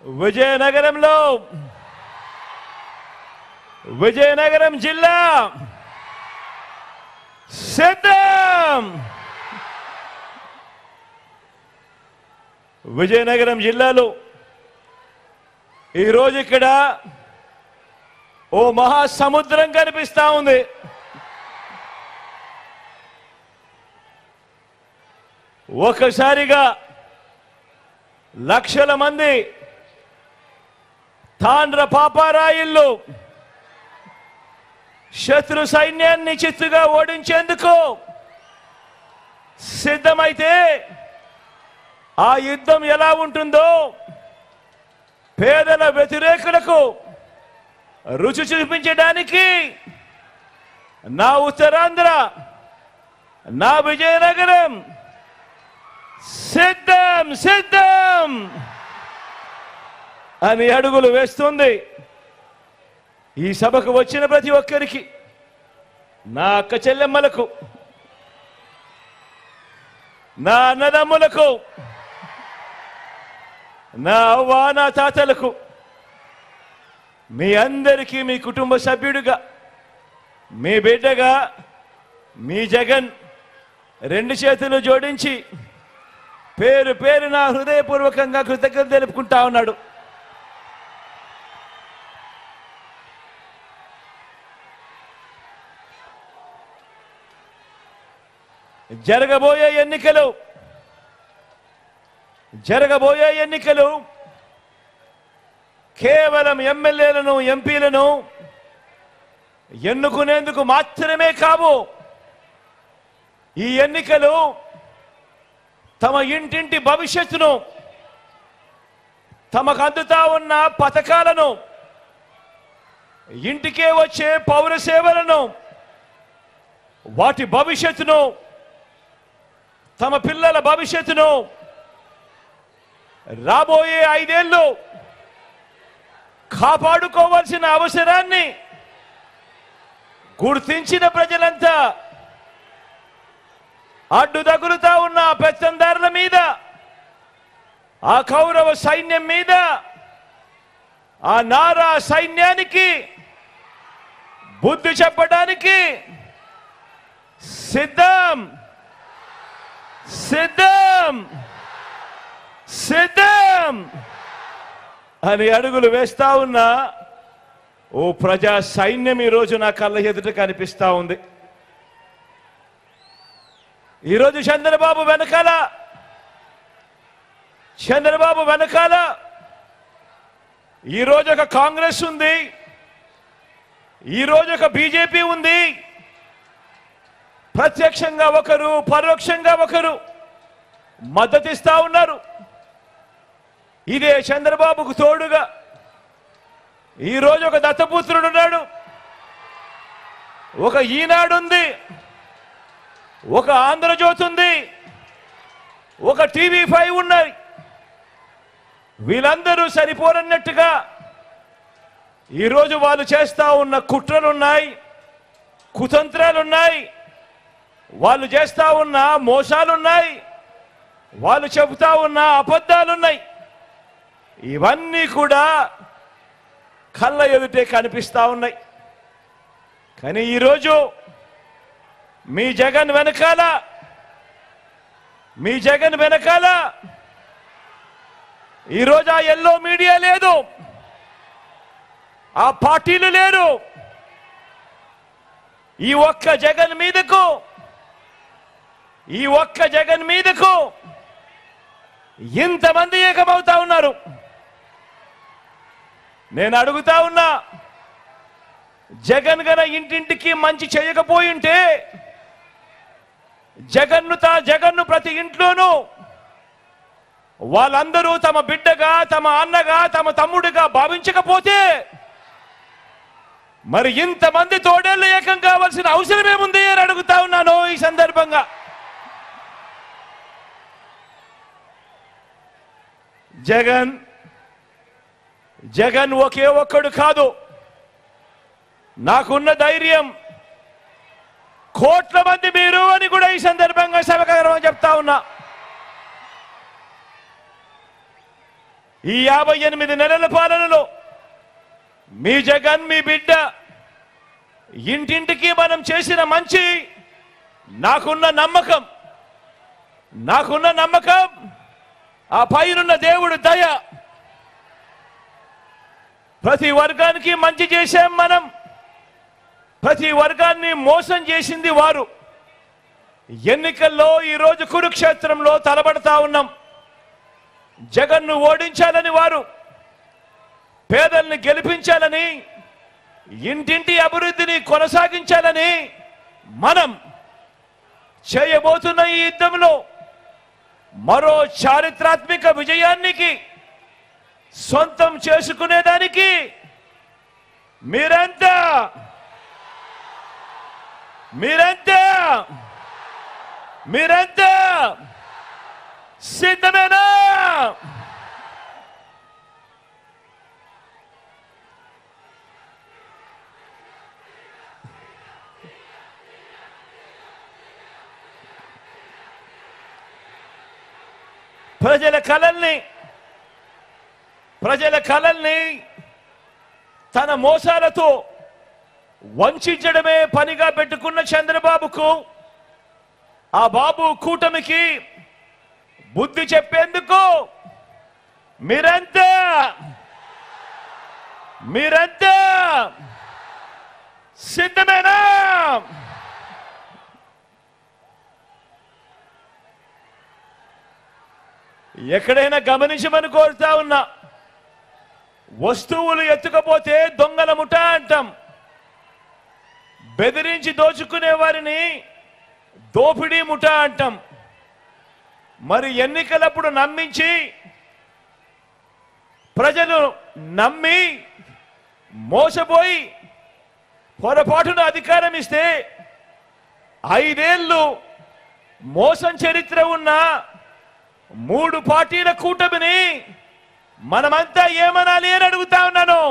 విజయనగరంలో విజయనగరం జిల్లా సిద్ధం. విజయనగరం జిల్లాలో ఈరోజు ఇక్కడ ఓ మహాసముద్రం కనిపిస్తా ఉంది. ఒకసారిగా లక్షల మంది తాండ్ర పాపారాయిల్లో శత్రు సైన్యాన్ని చిత్తుగా ఓడించేందుకు సిద్ధమైతే ఆ యుద్ధం ఎలా ఉంటుందో పేదల వ్యతిరేకులకు రుచి చూపించడానికి నా ఉత్తరాంధ్ర, నా విజయనగరం సిద్ధం సిద్ధం అని అడుగులు వేస్తుంది. ఈ సభకు వచ్చిన ప్రతి ఒక్కరికి, నా అక్క చెల్లెమ్మలకు, నా అన్నదమ్ములకు, నా అవ్వ నా తాతలకు, మీ అందరికీ మీ కుటుంబ సభ్యుడిగా, మీ బిడ్డగా, మీ జగన్ రెండు చేతులు జోడించి పేరు పేరున హృదయపూర్వకంగా కృతజ్ఞతలు తెలుపుకుంటా ఉన్నాడు. జరగబోయే ఎన్నికలు కేవలం ఎమ్మెల్యేలను, ఎంపీలను ఎన్నుకునేందుకు మాత్రమే కావు. ఈ ఎన్నికలు తమ ఇంటింటి భవిష్యత్తును, తమకు అందుతా ఉన్న పథకాలను, ఇంటికే వచ్చే పౌర సేవలను, వాటి భవిష్యత్తును, తమ పిల్లల భవిష్యత్తును రాబోయే 5 ఏళ్ళు కాపాడుకోవాల్సిన అవసరాన్ని గుర్తించిన ప్రజలంతా అడ్డు తగులుతా ఉన్న పెత్తందారుల మీద, ఆ కౌరవ సైన్యం మీద, ఆ నారా సైన్యానికి బుద్ధి చెప్పడానికి సిద్ధం సిద్ధం సిద్ధం అని అడుగులు వేస్తా ఉన్న ఓ ప్రజా సైన్యం ఈరోజు నా కళ్ళ ఎదుట కనిపిస్తా ఉంది. ఈరోజు చంద్రబాబు వెనకాల ఈరోజు ఒక కాంగ్రెస్ ఉంది, ఈరోజు ఒక బీజేపీ ఉంది. ప్రత్యక్షంగా ఒకరు, పరోక్షంగా ఒకరు మద్దతిస్తా ఉన్నారు. ఇదే చంద్రబాబుకు తోడుగా ఈరోజు ఒక దత్తపుత్రుడు ఉన్నాడు, ఒక ఈనాడు ఉంది, ఒక ఆంధ్రజ్యోతి ఉంది, ఒక TV5 ఉన్నాయి. వీళ్ళందరూ సరిపోరన్నట్టుగా ఈరోజు వాళ్ళు చేస్తా ఉన్న కుట్రలున్నాయి, కుతంత్రాలున్నాయి, వాళ్ళు చేస్తా ఉన్న మోసాలున్నాయి, వాళ్ళు చెబుతా ఉన్న అబద్ధాలున్నాయి. ఇవన్నీ కూడా కళ్ళ ఎదుటే కనిపిస్తా ఉన్నాయి. కానీ ఈరోజు మీ జగన్ వెనకాల ఈరోజు ఆ ఎల్లో మీడియా లేదు, ఆ పార్టీలు లేరు. ఈ ఒక్క జగన్ మీదకు ఇంతమంది ఏకమవుతా ఉన్నారు. నేను అడుగుతా ఉన్నా, జగన్ గన ఇంటింటికి మంచి చేయకపోయింటే, జగన్ను ప్రతి ఇంట్లోనూ వాళ్ళందరూ తమ బిడ్డగా, తమ అన్నగా, తమ తమ్ముడిగా భావించకపోతే మరి ఇంతమంది తోడేళ్లు ఏకం కావాల్సిన అవసరం ఏముంది అని అడుగుతా ఉన్నాను ఈ సందర్భంగా. జగన్ ఒకే ఒక్కడు కాదు. నాకున్న ధైర్యం కోట్ల మంది మీరు అని కూడా ఈ సందర్భంగా సభకు చెప్తా ఉన్నా. ఈ 58 నెలల పాలనలో మీ జగన్, మీ బిడ్డ ఇంటింటికి మనం చేసిన మంచి, నాకున్న నమ్మకం ఆ పైనున్న దేవుడు దయ. ప్రతి వర్గానికి మంచి చేశాం మనం, ప్రతి వర్గాన్ని మోసం చేసింది వారు. ఎన్నికల్లో ఈరోజు కురుక్షేత్రంలో తలబడతా ఉన్నాం. జగన్ను ఓడించాలని వారు, పేదల్ని గెలిపించాలని, ఇంటింటి అభివృద్ధిని కొనసాగించాలని మనం చేయబోతున్న ఈ యుద్ధంలో మరో చారిత్రాత్మక విజయానికి సొంతం చేసుకునేదానికి మీరంతా సిద్ధమేనా? ప్రజల కలల్ని తన మోసాలతో వంచడమే పనిగా పెట్టుకున్న చంద్రబాబుకు, ఆ బాబు కూటమికి బుద్ధి చెప్పేందుకు మీరంతా సిద్ధమేనా? ఎక్కడైనా గమనించమని కోరుతా ఉన్నా. వస్తువులు ఎత్తుకపోతే దొంగల ముఠ అంటాం. బెదిరించి దోచుకునే వారిని దోపిడీ ముఠ అంటాం. మరి ఎన్నికలప్పుడు నమ్మించి ప్రజలు నమ్మి మోసపోయి పొరపాటున అధికారం ఇస్తే 5 ఏళ్ళు మోసం చరిత్ర ఉన్న 3 పార్టీల కూటమిని మనమంతా ఏమనాలి అని అడుగుతా ఉన్నాను.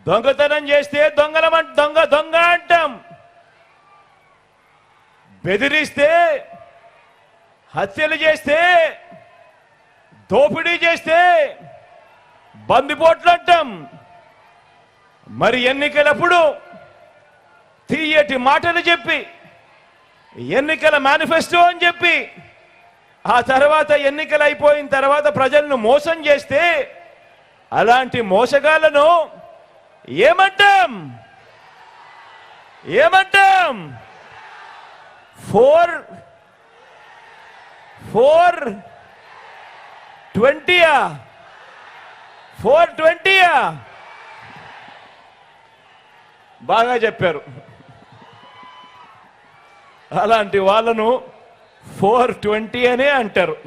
దొంగతనం చేస్తే దొంగ అంటాం. బెదిరిస్తే, హత్యలు చేస్తే, దోపిడీ చేస్తే బందిపోట్లు అంటాం. మరి ఎన్నికలప్పుడు తీయటి మాటలు చెప్పి, ఎన్నికల మేనిఫెస్టో అని చెప్పి, ఆ తర్వాత ఎన్నికలు అయిపోయిన తర్వాత ప్రజలను మోసం చేస్తే అలాంటి మోసగాళ్లను ఏమంటాం? 420 బాగా చెప్పారు. అలాంటి వాళ్ళను 420 అనే అంటారు.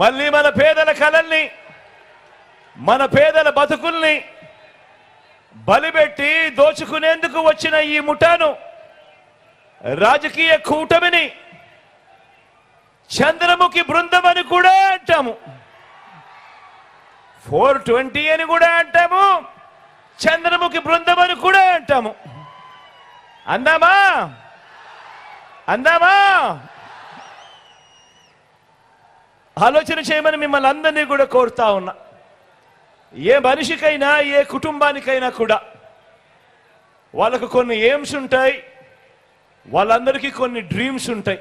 మళ్ళీ మన పేదల కలల్ని, మన పేదల బతుకుల్ని బలిపెట్టి దోచుకునేందుకు వచ్చిన ఈ ముఠాను, రాజకీయ కూటమిని చంద్రముఖి బృందం అని కూడా అంటాము. 420 అని కూడా అంటాము, చంద్రముఖి బృందం అని కూడా అంటాము. అందామా? ఆలోచన చేయమని మిమ్మల్ని అందరినీ కూడా కోరుతా ఉన్నా. ఏ మనిషికైనా, ఏ కుటుంబానికైనా కూడా వాళ్ళకు కొన్ని ఎయిమ్స్ ఉంటాయి, వాళ్ళందరికీ కొన్ని డ్రీమ్స్ ఉంటాయి,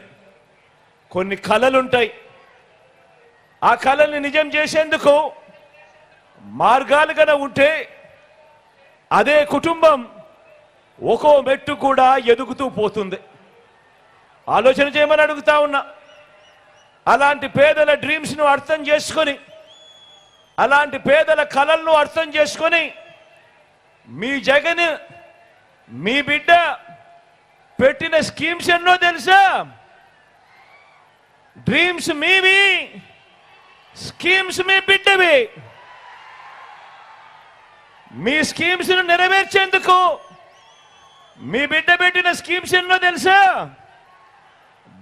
కొన్ని కలలు ఉంటాయి. ఆ కళల్ని నిజం చేసేందుకు మార్గాలు కన్నా ఉంటే అదే కుటుంబం ఒక్కో మెట్టు కూడా ఎదుగుతూ పోతుంది. ఆలోచన చేయమని అడుగుతా ఉన్నా. అలాంటి పేదల డ్రీమ్స్ను అర్థం చేసుకొని, అలాంటి పేదల కలలను అర్థం చేసుకొని, మీ జగన్, మీ బిడ్డ పెట్టిన స్కీమ్స్ ఎన్నో తెలుసా? డ్రీమ్స్ మీవి, స్కీమ్స్ మీ బిడ్డవి. మీ స్కీమ్స్ ను నెరవేర్చేందుకు మీ బిడ్డ పెట్టిన స్కీమ్స్ ఎన్నో తెలుసా?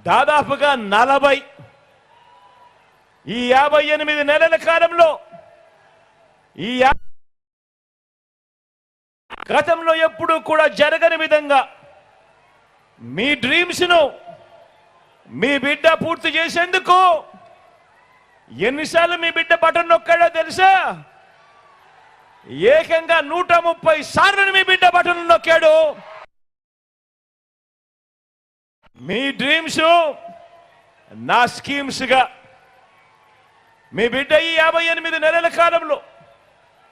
దాదాపుగా 40. ఈ 58 నెలల కాలంలో ఈ గతంలో ఎప్పుడూ కూడా జరగని విధంగా మీ డ్రీమ్స్ ను మీ బిడ్డ పూర్తి చేసేందుకు ఎన్నిసార్లు మీ బిడ్డ బటన్ నొక్కాడో తెలుసా? ఏకంగా 130 సార్లు మీ బిడ్డ బటన్ నొక్కాడు. మీ డ్రీమ్స్ నా స్కీమ్స్ గా మీ బిడ్డ ఈ 58 నెలల కాలంలో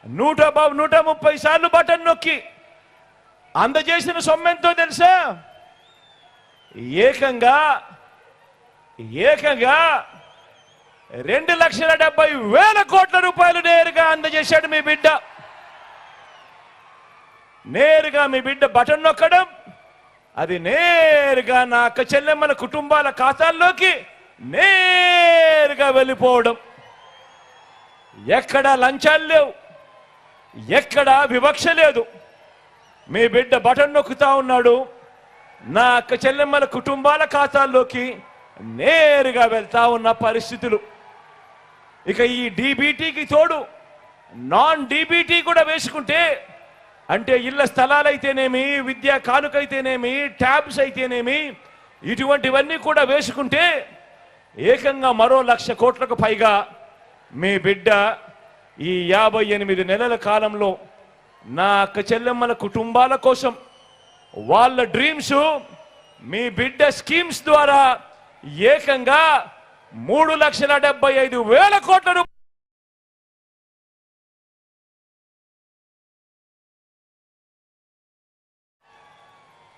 130 సార్లు బటన్ నొక్కి అందజేసిన సొమ్మెంతో తెలుసా? ఏకంగా 2,70,000 కోట్ల రూపాయలు నేరుగా అందజేశాడు మీ బిడ్డ. నేరుగా మీ బిడ్డ బటన్ నొక్కడం, అది నేరుగా నా అక్క చెల్లెమ్మల కుటుంబాల ఖాతాల్లోకి నేరుగా వెళ్ళిపోవడం. ఎక్కడా లంచాలు లేవు, ఎక్కడా వివక్ష లేదు. మీ బిడ్డ బటన్ నొక్కుతా ఉన్నాడు, నా అక్క చెల్లెమ్మల కుటుంబాల ఖాతాల్లోకి నేరుగా వెళ్తా ఉన్న పరిస్థితులు. ఇక ఈ డీబీటీకి తోడు నాన్ డీబీటీ కూడా వేసుకుంటే, అంటే ఇళ్ల స్థలాలైతేనేమి, విద్యా కానుకైతేనేమి, ట్యాబ్స్ అయితేనేమి, ఇటువంటివన్నీ కూడా వేసుకుంటే ఏకంగా మరో 1,00,000 కోట్లకు పైగా మీ బిడ్డ ఈ 58 నెలల కాలంలో నా అక్క చెల్లెమ్మల కుటుంబాల కోసం వాళ్ళ డ్రీమ్స్ మీ బిడ్డ స్కీమ్స్ ద్వారా ఏకంగా 3,75,000 కోట్ల రూపాయలు.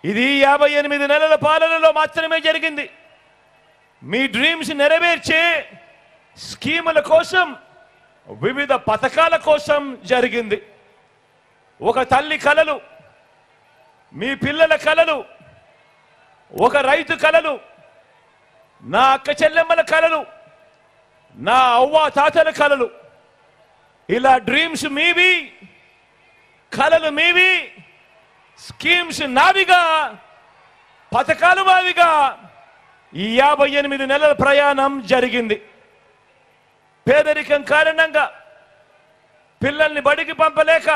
ఇది 58 నెలల పాలనలో మాత్రమే జరిగింది. మీ డ్రీమ్స్ నెరవేర్చే స్కీముల కోసం, వివిధ పథకాల కోసం జరిగింది. ఒక తల్లి కలలు, మీ పిల్లల కలలు, ఒక రైతు కలలు, నా అక్క చెల్లెమ్మల కలలు, నా అవ్వ తాతల కలలు, ఇలా డ్రీమ్స్ మీవి, కలలు మీవి, స్కీమ్స్ నావిగా, పథకాలు మావిగా ఈ 58 నెలల ప్రయాణం జరిగింది. పేదరికం కారణంగా పిల్లల్ని బడికి పంపలేక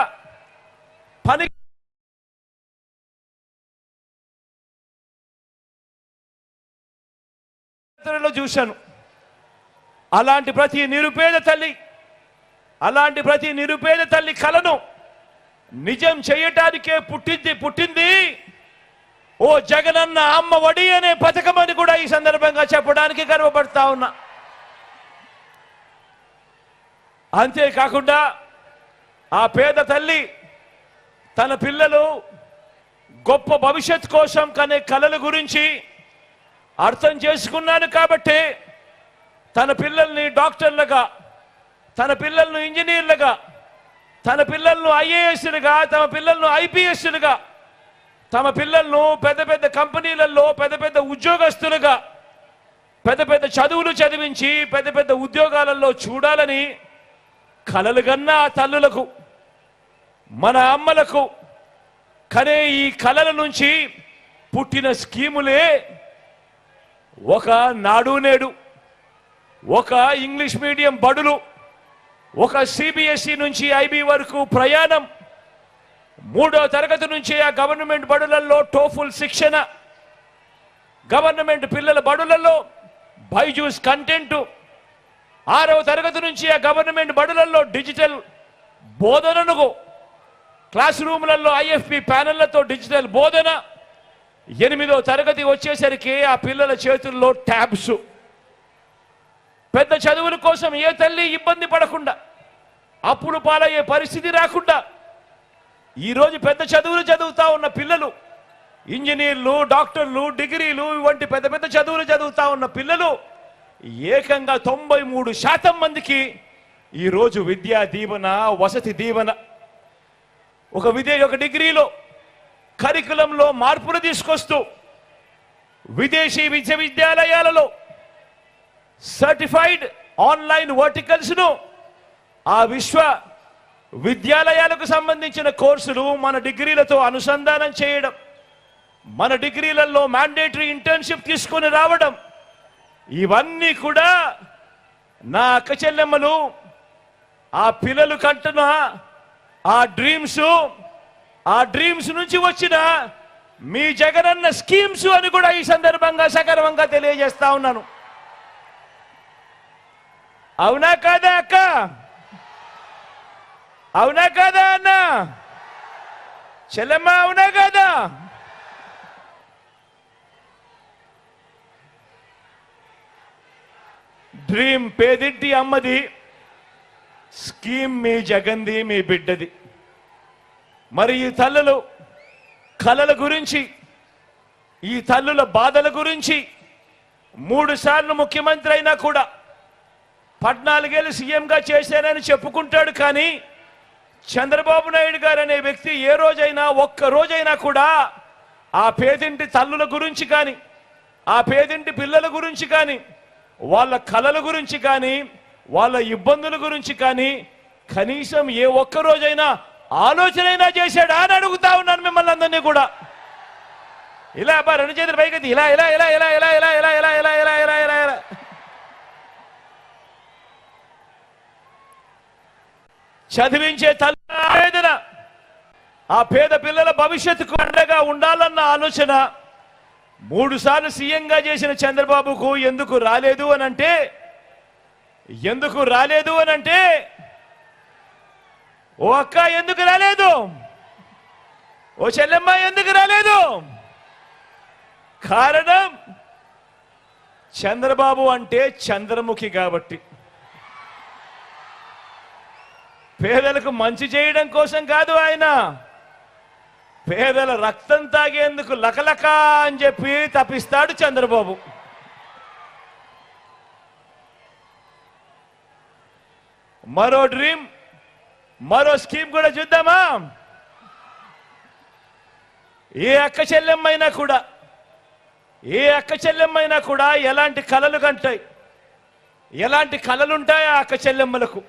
పని చూశాను. అలాంటి ప్రతి నిరుపేద తల్లి కలను నిజం చేయటానికే పుట్టింది ఓ జగనన్న అమ్మ ఒడి అనే పథకం అని కూడా ఈ సందర్భంగా చెప్పడానికి గర్వపడతా ఉన్నా. అంతేకాకుండా ఆ పేద తల్లి తన పిల్లలు గొప్ప భవిష్యత్ కోసం కనే కలల గురించి అర్థం చేసుకున్నాను కాబట్టి తన పిల్లల్ని డాక్టర్లుగా, తన పిల్లలను ఇంజనీర్లుగా, తన పిల్లలను ఐఏఎస్లుగా, తమ పిల్లలను ఐపీఎస్లుగా, తమ పిల్లలను పెద్ద పెద్ద కంపెనీలలో పెద్ద పెద్ద ఉద్యోగస్తులుగా, పెద్ద పెద్ద చదువులు చదివించి పెద్ద పెద్ద ఉద్యోగాలలో చూడాలని కలలు కన్న ఆ తల్లులకు, మన అమ్మలకు కనే ఈ కలల నుంచి పుట్టిన స్కీములే ఒక నాడు నేడు, ఒక ఇంగ్లీష్ మీడియం బడులు, ఒక సిబిఎస్ఈ నుంచి ఐబీ వరకు ప్రయాణం, 3వ తరగతి నుంచి ఆ గవర్నమెంట్ బడులలో టోఫుల్ శిక్షణ, గవర్నమెంట్ పిల్లల బడులలో బైజూస్ కంటెంట్, 6వ తరగతి నుంచి ఆ గవర్నమెంట్ బడులలో డిజిటల్ బోధనను, క్లాస్ రూమ్లలో ఐఎఫ్పి ప్యానెళ్లతో డిజిటల్ బోధన, 8వ తరగతి వచ్చేసరికి ఆ పిల్లల చేతుల్లో ట్యాబ్స్. పెద్ద చదువుల కోసం ఏ తల్లి ఇబ్బంది పడకుండా, అప్పులు పాలయ్యే పరిస్థితి రాకుండా ఈరోజు పెద్ద చదువులు చదువుతా ఉన్న పిల్లలు, ఇంజనీర్లు, డాక్టర్లు, డిగ్రీలు వంటి పెద్ద పెద్ద చదువులు చదువుతా ఉన్న పిల్లలు ఏకంగా 93% మందికి ఈరోజు విద్యా దీవెన, వసతి దీవెన. ఒక డిగ్రీలో కరికులంలో మార్పులు తీసుకొస్తూ విదేశీ విశ్వవిద్యాలయాలలో సర్టిఫైడ్ ఆన్లైన్ వర్టికల్స్ ను ఆ విశ్వ విద్యాలయాలకు సంబంధించిన కోర్సులు మన డిగ్రీలతో అనుసంధానం చేయడం, మన డిగ్రీలలో మ్యాండేటరీ ఇంటర్న్షిప్ తీసుకొని రావడం, ఇవన్నీ కూడా నా అక్క చెల్లెమ్మలు ఆ పిల్లలు కంటున్న ఆ డ్రీమ్స్ నుంచి వచ్చిన మీ జగనన్న స్కీమ్స్ అని కూడా ఈ సందర్భంగా సగర్వంగా తెలియజేస్తా ఉన్నాను. అవునా కాదా అక్క? అవునా కాదా అన్న? చెల్లెమ్మ అవునా కాదా? డ్రీమ్ పేదింటి అమ్మది, స్కీమ్ మీ జగన్ది, మీ బిడ్డది. మరి ఈ తల్లులు కలల గురించి, ఈ తల్లుల బాధల గురించి 3 సార్లు ముఖ్యమంత్రి అయినా కూడా 14 ఏళ్ళు సీఎంగా చేశానని చెప్పుకుంటాడు. కానీ చంద్రబాబు నాయుడు గారు అనే వ్యక్తి ఏ రోజైనా, ఒక్క రోజైనా కూడా ఆ పేదింటి తల్లుల గురించి కానీ, ఆ పేదింటి పిల్లల గురించి కానీ, వాళ్ళ కలల గురించి కానీ, వాళ్ళ ఇబ్బందుల గురించి కానీ కనీసం ఏ ఒక్క రోజైనా ఆలోచనైనా చేశాడా అని అడుగుతా ఉన్నాను మిమ్మల్ని అందరినీ కూడా. ఇలా అబ్బా 2 చేతులు పైకి ఇలా ఇలా ఇలా ఇలా ఇలా ఇలా ఇలా ఇలా ఇలా ఇలా ఇలా ఇలా ఇలా చదివించే తల్లి ఆవేదన, ఆ పేద పిల్లల భవిష్యత్తుకు అండగా ఉండాలన్న ఆలోచన 3 సార్లు సీఎంగా చేసిన చంద్రబాబుకు ఎందుకు రాలేదు అనంటే ఓ అక్క ఎందుకు రాలేదు? ఓ చెల్లెమ్మ ఎందుకు రాలేదు? కారణం చంద్రబాబు అంటే చంద్రముఖి కాబట్టి. పేదలకు మంచి చేయడం కోసం కాదు ఆయన, పేదల రక్తం తాగేందుకు లకలక అని చెప్పి తప్పిస్తాడు చంద్రబాబు. మరో డ్రీమ్, మరో స్కీమ్ కూడా చూద్దామా? ఏ అక్క చెల్లెమ్మైనా కూడా ఎలాంటి కలలు కంటాయి, ఎలాంటి కలలుంటాయి ఆ అక్క చెల్లెమ్మలకు?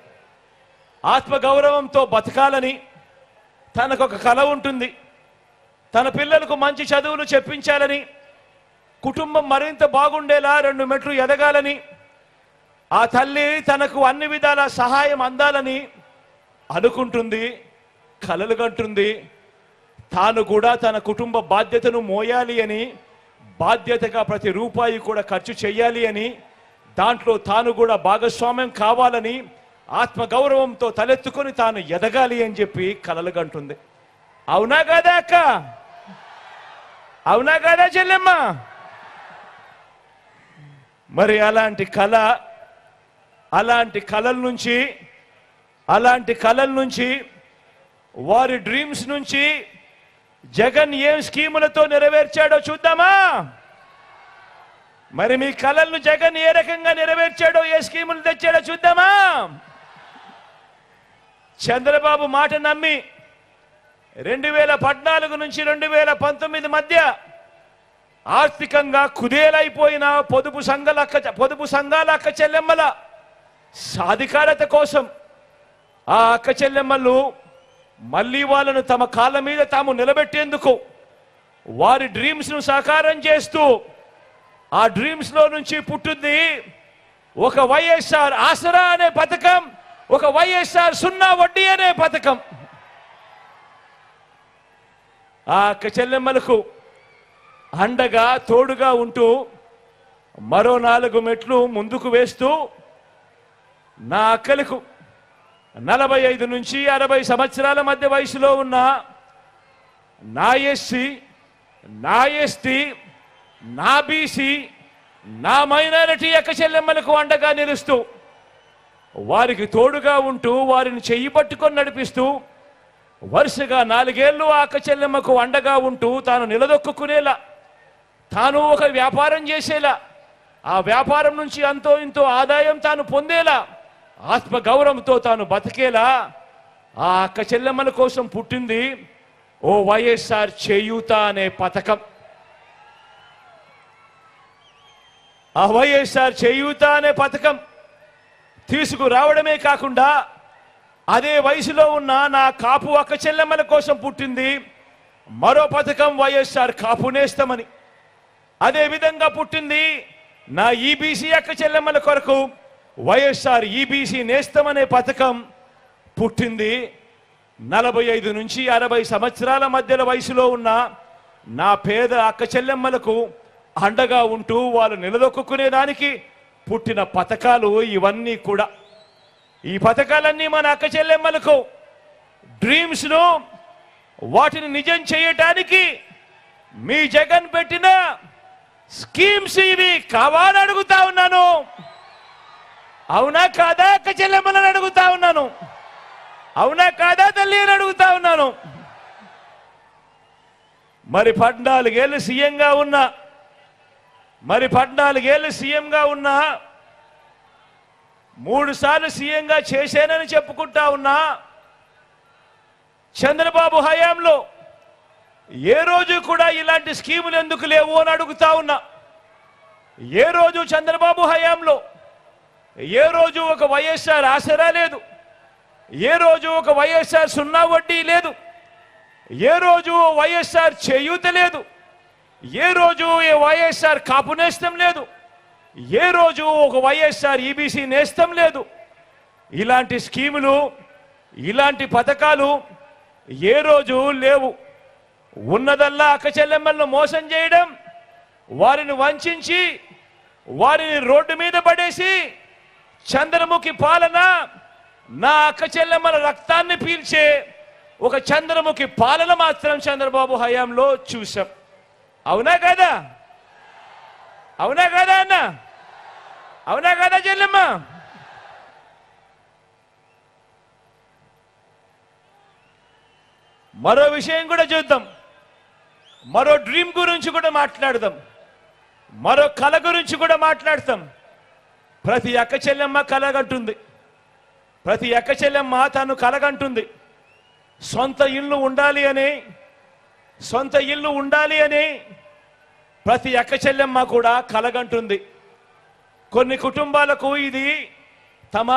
ఆత్మగౌరవంతో బతకాలని తనకొక కల ఉంటుంది. తన పిల్లలకు మంచి చదువులు చెప్పించాలని, కుటుంబం మరింత బాగుండేలా 2 మెట్లు ఎదగాలని, ఆ తల్లి తనకు అన్ని విధాల సహాయం అందాలని అనుకుంటుంది, కలలు కంటుంది. తాను కూడా తన కుటుంబ బాధ్యతను మోయాలి అని, బాధ్యతగా ప్రతి రూపాయి కూడా ఖర్చు చేయాలి అని, దాంట్లో తాను కూడా భాగస్వామ్యం కావాలని, ఆత్మగౌరవంతో తలెత్తుకొని తాను ఎదగాలి అని చెప్పి కలలు కంటుంది. అవునా కాదా అక్క? అవునా కాదా చెల్లెమ్మ? మరి అలాంటి కలల నుంచి వారి డ్రీమ్స్ నుంచి జగన్ ఏం స్కీములతో నెరవేర్చాడో చూద్దామా? మరి మీ కలలను జగన్ ఏ రకంగా నెరవేర్చాడో, ఏ స్కీములు తెచ్చాడో చూద్దామా? చంద్రబాబు మాట నమ్మి 2014 నుంచి 2019 మధ్య ఆర్థికంగా కుదేలైపోయిన పొదుపు సంఘాల అక్క చెల్లెమ్మల సాధికారత కోసం ఆ అక్క చెల్లెమ్మలు మళ్ళీ వాళ్ళను తమ కాళ్ళ మీద తాము నిలబెట్టేందుకు వారి డ్రీమ్స్ను సాకారం చేస్తూ, ఆ డ్రీమ్స్లో నుంచి పుట్టింది ఒక వైఎస్ఆర్ ఆసరా అనే పథకం, ఒక వైఎస్ఆర్ 0 వడ్డీ అనే పథకం. ఆ అక్క చెల్లెమ్మలకు అండగా తోడుగా ఉంటూ మరో 4 మెట్లు ముందుకు వేస్తూ నా అక్కలకు 45 నుంచి 60 సంవత్సరాల మధ్య వయసులో ఉన్న నా ఎస్సీ, నా ఎస్టీ, నా బీసీ, నా మైనారిటీ అక్క చెల్లెమ్మలకు అండగా నిలుస్తూ, వారికి తోడుగా ఉంటూ, వారిని చెయ్యి పట్టుకొని నడిపిస్తూ, వరుసగా 4 ఏళ్ళు ఆ అక్క చెల్లెమ్మకు అండగా ఉంటూ తాను నిలదొక్కునేలా, తాను ఒక వ్యాపారం చేసేలా, ఆ వ్యాపారం నుంచి అంతో ఇంతో ఆదాయం తాను పొందేలా, ఆత్మగౌరవంతో తాను బతికేలా ఆ అక్క చెల్లెమ్మల కోసం పుట్టింది ఓ వైఎస్ఆర్ చేయూత అనే పథకం. ఆ వైఎస్ఆర్ చేయూత అనే పథకం తీసుకురావడమే కాకుండా అదే వయసులో ఉన్న నా కాపు అక్క చెల్లెమ్మల కోసం పుట్టింది మరో పథకం వైఎస్ఆర్ కాపు నేస్తమని. అదే విధంగా పుట్టింది నా ఈబీసీ అక్క చెల్లెమ్మల కొరకు వైఎస్ఆర్ ఈబీసీ నేస్తమనే పథకం పుట్టింది. 45 నుంచి 60 సంవత్సరాల మధ్యల వయసులో ఉన్న నా పేద అక్క చెల్లెమ్మలకు అండగా ఉంటూ వాళ్ళు నిలదొక్కునేదానికి పుట్టిన పథకాలు ఇవన్నీ కూడా. ఈ పథకాలన్నీ మన అక్క చెల్లెమ్మలకు డ్రీమ్స్ను వాటిని నిజం చేయటానికి మీ జగన్ పెట్టిన స్కీమ్స్ ఇవి కావాలని అడుగుతా ఉన్నాను. అవునా కాదా అక్క చెల్లెమ్మలని అడుగుతా ఉన్నాను. అవునా కాదా తల్లి అని అడుగుతా ఉన్నాను. మరి 14 ఏళ్ళు సీఎంగా ఉన్నా 3 సార్లు సీఎంగా చేశానని చెప్పుకుంటా ఉన్నా చంద్రబాబు హయాంలో ఏ రోజు కూడా ఇలాంటి స్కీములు ఎందుకు లేవు అని అడుగుతా ఉన్నా. ఏ రోజు చంద్రబాబు హయాంలో ఏ రోజు ఒక వైఎస్ఆర్ ఆసరా లేదు, ఏ రోజు ఒక వైఎస్ఆర్ సున్నా వడ్డీ లేదు, ఏ రోజు వైఎస్ఆర్ చేయూత లేదు, ఏ రోజు వైఎస్ఆర్ కాపు నేస్తం లేదు, ఏ రోజు ఒక వైఎస్ఆర్ ఈబీసీ నేస్తం లేదు. ఇలాంటి స్కీములు ఇలాంటి పథకాలు ఏ రోజు లేవు. ఉన్నదల్లా అక్క చెల్లెమ్మలను మోసం చేయడం, వారిని వంచి వారిని రోడ్డు మీద పడేసి చంద్రముఖి పాలన, నా అక్క చెల్లెమ్మల రక్తాన్ని పీల్చే ఒక చంద్రముఖి పాలన మాత్రం చంద్రబాబు హయాంలో చూసాం. అవునా కదా? అవునా కదా అన్న? అవునా కదా చెల్లెమ్మ? మరో విషయం కూడా చూద్దాం. మరో డ్రీమ్ గురించి కూడా మాట్లాడదాం. మరో కళ గురించి కూడా మాట్లాడతాం. ప్రతి అక్క చెల్లెమ్మ కలగంటుంది. ప్రతి అక్క చెల్లెమ్మ తను కలగంటుంది. సొంత ఇల్లు ఉండాలి అని ప్రతి అక్క చెల్లెమ్మ కూడా కలగంటుంది. కొన్ని కుటుంబాలకు ఇది తమ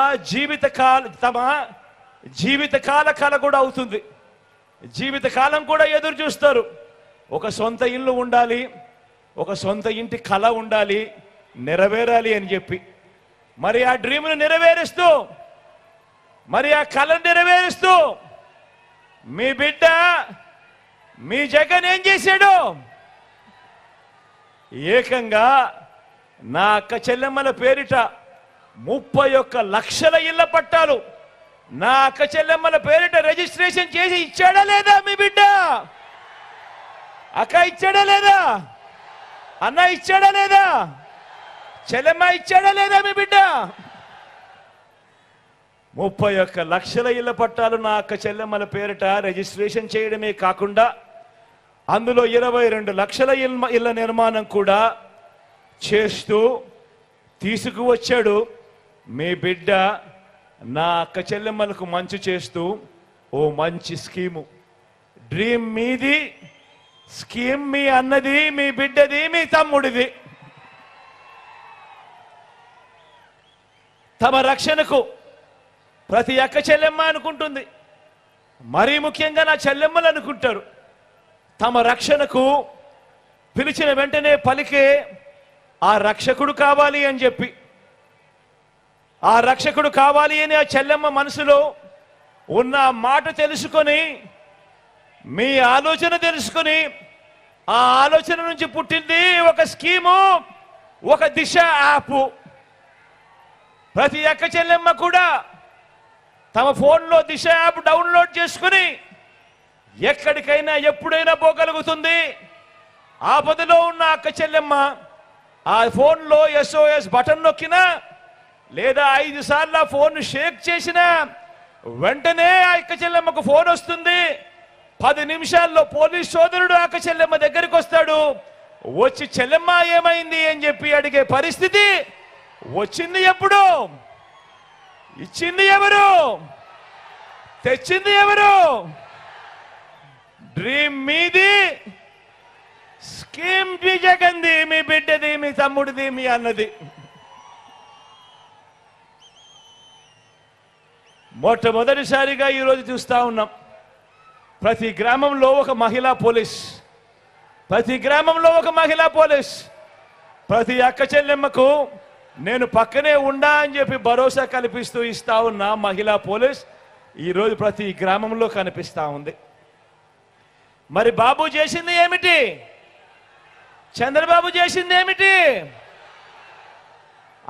జీవితకాల కళ కూడా అవుతుంది. జీవితకాలం కూడా ఎదురు చూస్తారు. ఒక సొంత ఇల్లు ఉండాలి, ఒక సొంత ఇంటి కళ ఉండాలి, నెరవేరాలి అని చెప్పి. మరి ఆ డ్రీమ్ను నెరవేరుస్తూ, మరి ఆ కళను నెరవేరుస్తూ మీ బిడ్డ మీ జగన్ ఏం చేశాడు? ఏకంగా నా అక్క చెల్లెమ్మల పేరిట 31 లక్షల ఇళ్ల పట్టాలు నా అక్క చెల్లెమ్మల పేరిట రిజిస్ట్రేషన్ చేసి ఇచ్చాడా లేదా మీ బిడ్డ? అక్క ఇచ్చాడా లేదా? అన్న ఇచ్చాడా లేదా? చెల్లెమ్మ ఇచ్చాడా లేదా మీ బిడ్డ? 31 లక్షల ఇళ్ల పట్టాలు నా అక్క చెల్లెమ్మల పేరిట రిజిస్ట్రేషన్ చేయడమే కాకుండా అందులో 22 లక్షల ఇళ్ల నిర్మాణం కూడా చేస్తూ తీసుకువచ్చాడు మీ బిడ్డ. నా అక్క చెల్లెమ్మలకు మంచి చేస్తూ ఓ మంచి స్కీము. డ్రీమ్ మీది, స్కీమ్ మీ అన్నది, మీ బిడ్డది, మీ తమ్ముడిది. తమ రక్షణకు ప్రతి అక్క చెల్లెమ్మ అనుకుంటుంది. మరీ ముఖ్యంగా నా చెల్లెమ్మలు అనుకుంటారు. తమ రక్షణకు పిలిచిన వెంటనే పలికే ఆ రక్షకుడు కావాలి అని చెప్పి, ఆ రక్షకుడు కావాలి అని ఆ చెల్లెమ్మ మనసులో ఉన్న మాట తెలుసుకొని, మీ ఆలోచన తెలుసుకొని, ఆ ఆలోచన నుంచి పుట్టింది ఒక స్కీము, ఒక దిశ యాప్. ప్రతి అక్క చెల్లెమ్మ కూడా తమ ఫోన్లో దిశ యాప్ డౌన్లోడ్ చేసుకుని ఎక్కడికైనా ఎప్పుడైనా పోగలుగుతుంది. ఆపదలో ఉన్న అక్క చెల్లెమ్మ ఆ ఫోన్లో SOS బటన్ నొక్కినా లేదా 5 సార్లు ఫోన్ షేక్ చేసినా వెంటనే ఆ అక్క చెల్లెమ్మకు ఫోన్ వస్తుంది. 10 నిమిషాల్లో పోలీస్ సోదరుడు అక్క చెల్లెమ్మ దగ్గరికి వస్తాడు. వచ్చి చెల్లెమ్మ ఏమైంది అని చెప్పి అడిగే పరిస్థితి వచ్చింది. ఎప్పుడు ఇచ్చింది ఎవరు? తెచ్చింది ఎవరు? డ్రీమ్ మీది, స్కీమ్ మీ జగన్ది, మీ బిడ్డది, మీ తమ్ముడిది, మీ అన్నది. మొట్టమొదటిసారిగా ఈరోజు చూస్తా ఉన్నాం. ప్రతి గ్రామంలో ఒక మహిళా పోలీస్, ప్రతి గ్రామంలో ఒక మహిళా పోలీస్, ప్రతి అక్క చెల్లెమ్మకు నేను పక్కనే ఉండా అని చెప్పి భరోసా కల్పిస్తూ ఇస్తా ఉన్న మహిళా పోలీస్ ఈరోజు ప్రతి గ్రామంలో కనిపిస్తా ఉంది. మరి బాబు చేసింది ఏమిటి? చంద్రబాబు చేసింది ఏమిటి?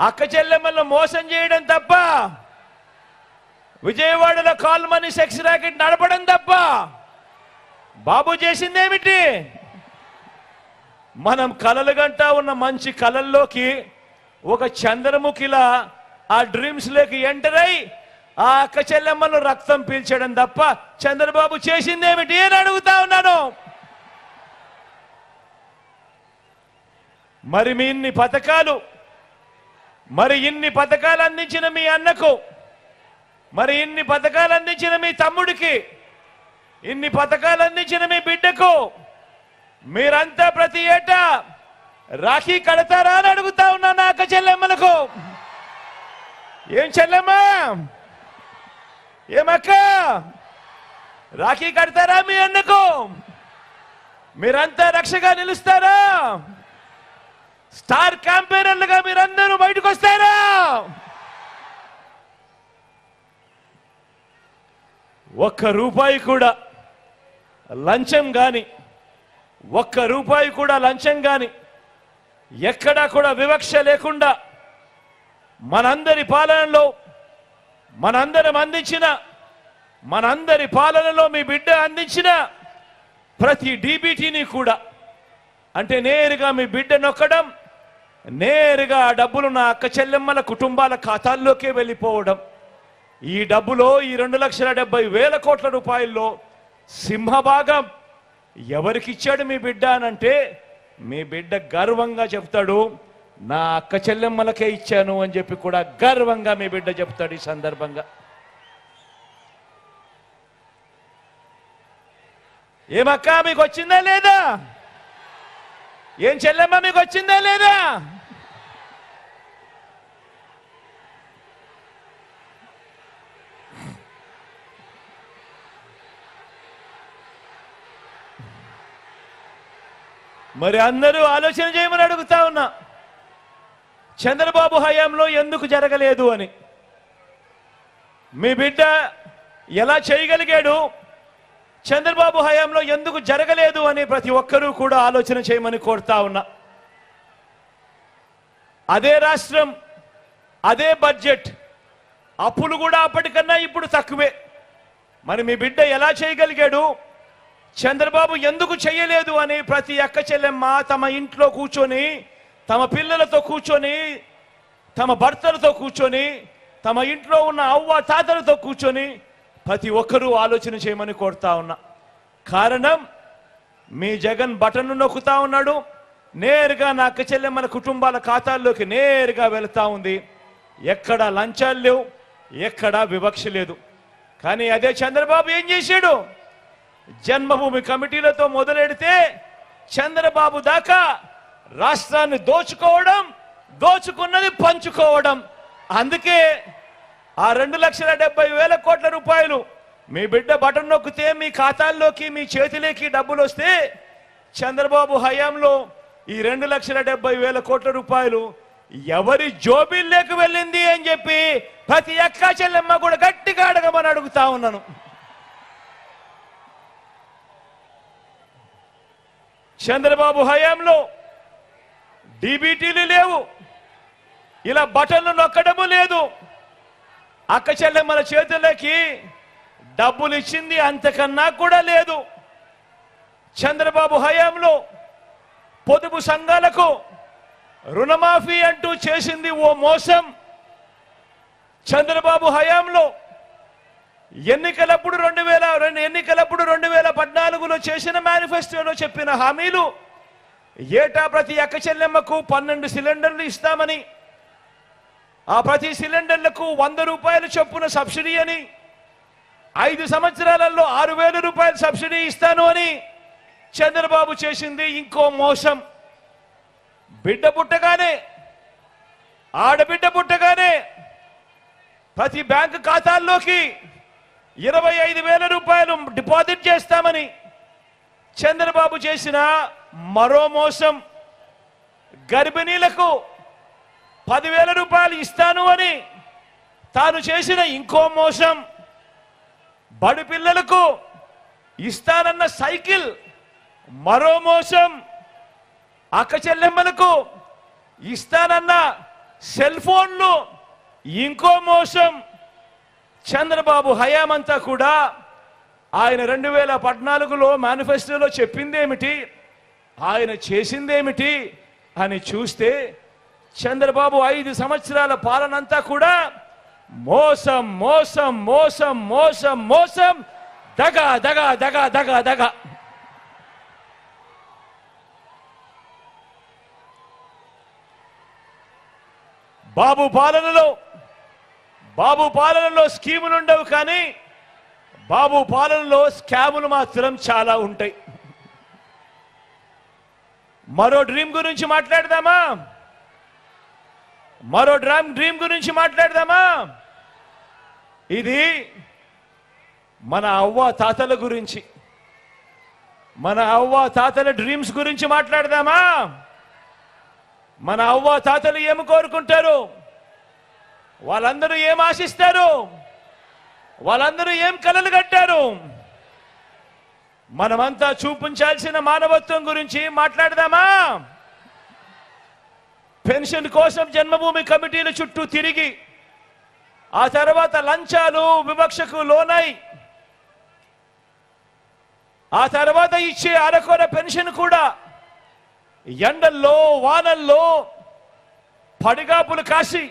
అక్క చెల్లెమ్మలను మోసం చేయడం తప్ప, విజయవాడలో కాల్మనీ సెక్స్ ర్యాకెట్ నడపడం తప్ప బాబు చేసింది ఏమిటి? మనం కలలుగంటా ఉన్న మంచి కలల్లోకి ఒక చంద్రముఖిలా ఆ డ్రీమ్స్ లోకి ఎంటర్ అయి ఆ అక్క చెల్లెమ్మను రక్తం పీల్చడం తప్ప చంద్రబాబు చేసింది ఏమిటి అని అడుగుతా ఉన్నాను. మరి మీ ఇన్ని పథకాలు అందించిన మీ అన్నకు, మరి ఇన్ని పథకాలు అందించిన మీ తమ్ముడికి, ఇన్ని పథకాలు అందించిన మీ బిడ్డకు మీరంతా ప్రతి ఏటా రాఖీ కడతారా అని అడుగుతా ఉన్నా నా అక్క చెల్లెమ్మలకు. ఏం చెల్లెమ్మా, ఏమక్క, రాఖీ కడతారా మీ అన్నకు? మీరంతా రక్షగా నిలుస్తారా? స్టార్ క్యాంపెయినర్లుగా మీరందరూ బయటకు వస్తారా? ఒక్క రూపాయి కూడా లంచం గాని, ఒక్క రూపాయి కూడా లంచం గాని, ఎక్కడా కూడా వివక్ష లేకుండా మనందరి పాలనలో, మనందరి పాలనలో మీ బిడ్డ అందించిన ప్రతి డీబీటీని కూడా, అంటే నేరుగా మీ బిడ్డ నొక్కడం, నేరుగా ఆ డబ్బులు నా అక్క చెల్లెమ్మల కుటుంబాల ఖాతాల్లోకే వెళ్ళిపోవడం. ఈ డబ్బులో, ఈ 2,70,000 కోట్ల రూపాయల్లో సింహభాగం ఎవరికిచ్చాడు మీ బిడ్డ అనంటే మీ బిడ్డ గర్వంగా చెప్తాడు, నా అక్క చెల్లెమ్మలకే ఇచ్చాను అని చెప్పి కూడా గర్వంగా మీ బిడ్డ చెప్తాడు. ఈ సందర్భంగా ఏమక్క మీకు వచ్చిందా లేదా? ఏం చెల్లెమ్మ మీకు వచ్చిందా లేదా? మరి అందరూ ఆలోచన చేయమని అడుగుతా ఉన్నా, చంద్రబాబు హయాంలో ఎందుకు జరగలేదు అని. మీ బిడ్డ ఎలా చేయగలిగాడు, చంద్రబాబు హయాంలో ఎందుకు జరగలేదు అని ప్రతి ఒక్కరూ కూడా ఆలోచన చేయమని కోరుతా ఉన్నా. అదే రాష్ట్రం, అదే బడ్జెట్, అప్పులు కూడా అప్పటికన్నా ఇప్పుడు తక్కువే. మరి మీ బిడ్డ ఎలా చేయగలిగాడు, చంద్రబాబు ఎందుకు చేయలేదు అని ప్రతి అక్క చెల్లెమ్మ తమ ఇంట్లో కూర్చొని, తమ పిల్లలతో కూర్చొని, తమ భర్తలతో కూర్చొని, తమ ఇంట్లో ఉన్న అవ్వ తాతలతో కూర్చొని ప్రతి ఒక్కరూ ఆలోచన చేయమని కోరుతా ఉన్నా. కారణం, మీ జగన్ బటన్ను నొక్కుతా ఉన్నాడు, నేరుగా నా అక్క చెల్లెమ్మల కుటుంబాల ఖాతాల్లోకి నేరుగా వెళుతా ఉంది. ఎక్కడా లంచాలు లేవు, ఎక్కడా వివక్ష లేదు. కానీ అదే చంద్రబాబు ఏం చేశాడు? జన్మభూమి కమిటీలతో మొదలెడితే చంద్రబాబు దాకా రాష్ట్రాన్ని దోచుకోవడం, దోచుకున్నది పంచుకోవడం. అందుకే ఆ 2,70,000 కోట్ల రూపాయలు మీ బిడ్డ బటన్ నొక్కితే మీ ఖాతాల్లోకి, మీ చేతిలోకి డబ్బులు వస్తే, చంద్రబాబు హయాంలో ఈ 2,70,000 కోట్ల రూపాయలు ఎవరి జోబిల్లోకి వెళ్ళింది అని చెప్పి ప్రతి అక్క చెల్లెమ్మ కూడా గట్టిగా అడగమని అడుగుతా ఉన్నాను. చంద్రబాబు హయాంలో డీబీటీలు లేవు, ఇలా బటన్లు నొక్కడము లేదు. అక్క చెల్లెమ్మల చేతులకి డబ్బులు ఇచ్చింది అంతకన్నా కూడా లేదు. చంద్రబాబు హయాంలో పొదుపు సంఘాలకు రుణమాఫీ అంటూ చేసింది ఓ మోసం. చంద్రబాబు హయాంలో ఎన్నికలప్పుడు 2014లో చేసిన మేనిఫెస్టోలో చెప్పిన హామీలు, ఏటా ప్రతి అక్క చెల్లెమ్మకు 12 సిలిండర్లు ఇస్తామని, ఆ ప్రతి సిలిండర్లకు 100 రూపాయల చొప్పున సబ్సిడీ అని, 5 సంవత్సరాలలో 6,000 రూపాయల సబ్సిడీ ఇస్తాను అని చంద్రబాబు చేసింది ఇంకో మోసం. బిడ్డ పుట్టగానే, ఆడబిడ్డ పుట్టగానే ప్రతి బ్యాంకు ఖాతాల్లోకి 25,000 రూపాయలు డిపాజిట్ చేస్తామని చంద్రబాబు చేసిన మరో మోసం, గర్భిణీలకు 10,000 రూపాయలు ఇస్తాను అని తాను చేసిన ఇంకో మోసం, బడి పిల్లలకు ఇస్తానన్న సైకిల్ మరో మోసం, అక్క చెల్లెమ్మలకు ఇస్తానన్న సెల్ ఫోన్లు ఇంకో మోసం. చంద్రబాబు హయామంతా కూడా ఆయన 2014లో మేనిఫెస్టోలో చెప్పిందేమిటి, ఆయన చేసిందేమిటి అని చూస్తే చంద్రబాబు 5 సంవత్సరాల పాలనంతా కూడా మోసం మోసం మోసం మోసం మోసం, దగ దగ దగ దగ దగ. బాబు పాలనలో స్కీములు ఉండవు, కానీ బాబు పాలనలో స్కాములు మాత్రం చాలా ఉంటాయి. మరో డ్రీమ్ గురించి మాట్లాడదామా? డ్రీమ్ గురించి మాట్లాడదామా? ఇది మన అవ్వ తాతల గురించి, మన అవ్వ తాతల డ్రీమ్స్ గురించి మాట్లాడదామా? మన అవ్వ తాతలు ఏమి కోరుకుంటారు? వాళ్ళందరూ ఏం ఆశిస్తారు? వాళ్ళందరూ ఏం కలలు కట్టారు? మనమంతా చూపించాల్సిన మానవత్వం గురించి మాట్లాడదామా? పెన్షన్ కోసం జన్మభూమి కమిటీల చుట్టూ తిరిగి, ఆ తర్వాత లంచాలు వివక్షకు లోనై, ఆ తర్వాత ఇచ్చే అరకొర పెన్షన్ కూడా ఎండల్లో వానల్లో పడిగాపులు కాసి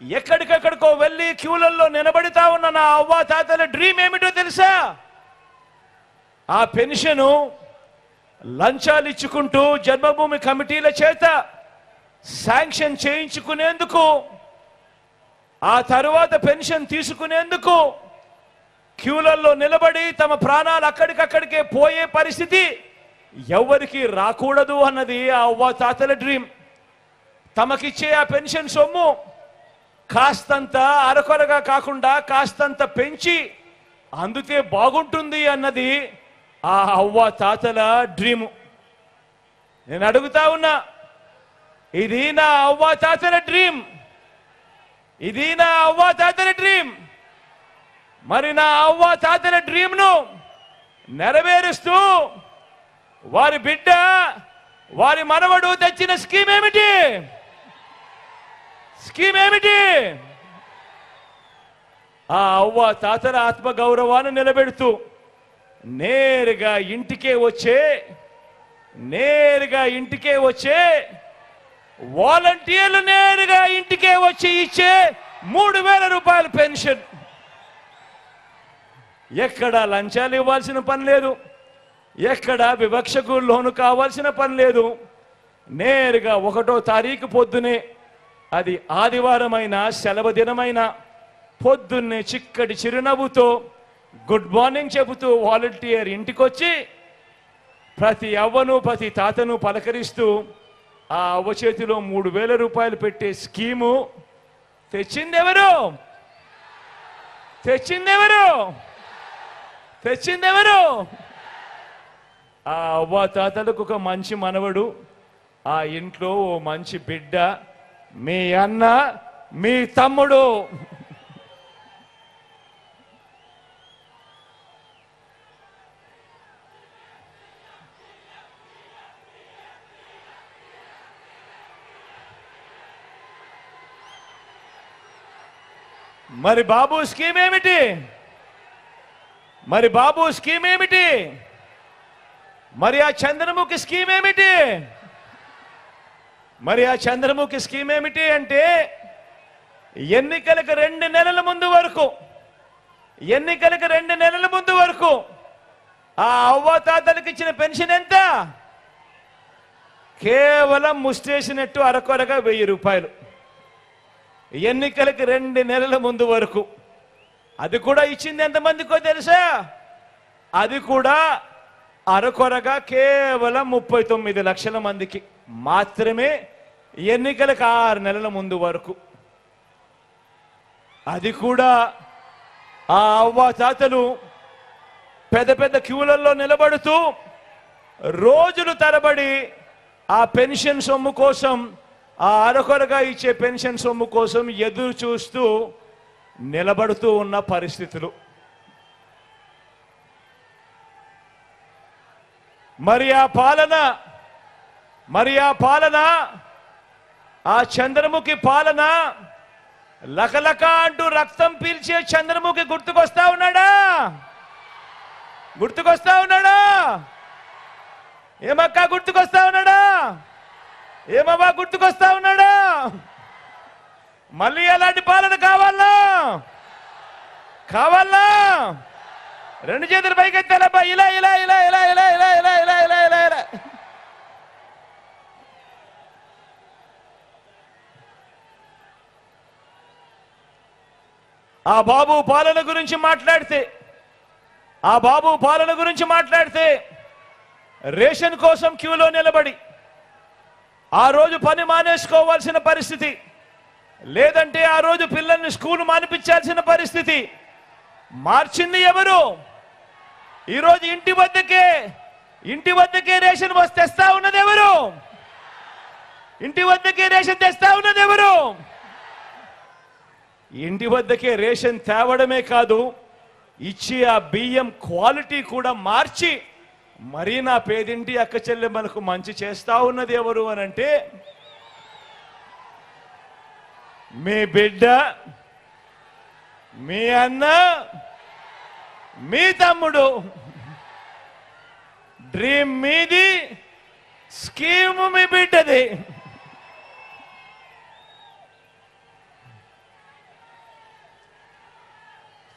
ఎక్కడికక్కడికో వెళ్ళి క్యూలల్లో నిలబడితా ఉన్న నా అవ్వ తాతల డ్రీమ్ ఏమిటో తెలుసా? ఆ పెన్షను లంచాలు ఇచ్చుకుంటూ జన్మభూమి కమిటీల చేత శాంక్షన్ చేయించుకునేందుకు, ఆ తరువాత పెన్షన్ తీసుకునేందుకు క్యూలల్లో నిలబడి తమ ప్రాణాలు అక్కడికక్కడికే పోయే పరిస్థితి ఎవరికి రాకూడదు అన్నది ఆ అవ్వ తాతల డ్రీమ్. తమకిచ్చే ఆ పెన్షన్ సొమ్ము కాస్తంత అరకొరగా కాకుండా కాస్తంత పెంచి అందుతే బాగుంటుంది అన్నది ఆ అవ్వ తాతల డ్రీము. నేను అడుగుతా ఉన్నా, ఇది నా అవ్వ తాతల డ్రీమ్, ఇది నా అవ్వ తాతల డ్రీమ్. మరి నా అవ్వ తాతల డ్రీమ్ను నెరవేరుస్తూ వారి బిడ్డ, వారి మనవడు తెచ్చిన స్కీమ్ ఏమిటి? స్కీమ్ ఏమిటి? ఆ అవ్వ తాతల ఆత్మగౌరవాన్ని నిలబెడుతూ నేరుగా ఇంటికే వచ్చే వాలంటీర్లు నేరుగా ఇంటికే వచ్చి ఇచ్చే 3,000 రూపాయల పెన్షన్. ఎక్కడ లంచాలు ఇవ్వాల్సిన పని లేదు, ఎక్కడ వివక్షకు లోను కావాల్సిన పని లేదు. నేరుగా 1వ తారీఖు పొద్దునే, అది ఆదివారమైన సెలవు దినమైన పొద్దున్నే చిక్కటి చిరునవ్వుతో గుడ్ మార్నింగ్ చెబుతూ వాలంటీర్ ఇంటికొచ్చి ప్రతి అవ్వను ప్రతి తాతను పలకరిస్తూ ఆ అవ్వ చేతిలో 3,000 రూపాయలు పెట్టే స్కీము తెచ్చిందెవరు? ఆ అవ్వ తాతలకు ఒక మంచి మనవడు, ఆ ఇంట్లో ఓ మంచి బిడ్డ, మీ అన్న, మీ తమ్ముడు. మరి బాబు స్కీమ్ ఏమిటి? మరి ఆ చంద్రముఖి స్కీమ్ ఏమిటి? అంటే ఎన్నికలకు 2 నెలల ముందు వరకు ఆ అవ్వ తాతలకు ఇచ్చిన పెన్షన్ ఎంత? కేవలం ముస్టేసినట్టు అరకొరగా 1000 రూపాయలు. ఎన్నికలకు 2 నెలల ముందు వరకు. అది కూడా ఇచ్చింది ఎంతమందికో తెలుసా? అది కూడా అరకొరగా కేవలం 39 లక్షల మందికి మాత్రమే, ఎన్నికలకు 6 నెలల ముందు వరకు. అది కూడా ఆ అవ్వాతాతలు పెద్ద పెద్ద క్యూలలో నిలబడుతూ రోజులు తరబడి ఆ పెన్షన్ సొమ్ము కోసం, ఆ అరకొరగా ఇచ్చే పెన్షన్ సొమ్ము కోసం ఎదురు చూస్తూ నిలబడుతూ ఉన్న పరిస్థితులు. మరి ఆ పాలన ఆ చంద్రముఖి పాలన లకలక అంటూ రక్తం పీల్చే చంద్రముఖి గుర్తుకొస్తా ఉన్నాడా? ఏమక్క గుర్తుకొస్తా ఉన్నాడా? ఏమవ్వా గుర్తుకొస్తా ఉన్నాడా? మళ్ళీ అలాంటి పాలన కావాలా? రెండు చేతులు పైకెత్తాలబ్బా, ఇలా ఇలా ఇలా ఇలా ఇలా ఇలా ఇలా ఇలా ఇలా ఇలా ఇలా. ఆ బాబు పాలన గురించి మాట్లాడితే రేషన్ కోసం క్యూలో నిలబడి ఆ రోజు పని మానేసుకోవాల్సిన పరిస్థితి, లేదంటే ఆ రోజు పిల్లల్ని స్కూల్ మానిపించాల్సిన పరిస్థితి మార్చింది ఎవరు? ఈరోజు ఇంటి వద్దకే రేషన్ తెస్తా ఉన్నది ఎవరు? ఇంటి వద్దకే రేషన్ తెస్తా ఉన్నది ఎవరు? ఇంటి వద్దకే రేషన్ తేవడమే కాదు, ఇచ్చి ఆ బియ్యం క్వాలిటీ కూడా మార్చి మరీ నా పేదింటి అక్క చెల్లెమ్మలకు మంచి చేస్తా ఉన్నది ఎవరు అనంటే మీ బిడ్డ, మీ అన్న, మీ తమ్ముడు. డ్రీమ్ మీది, స్కీమ్ మీ బిడ్డది.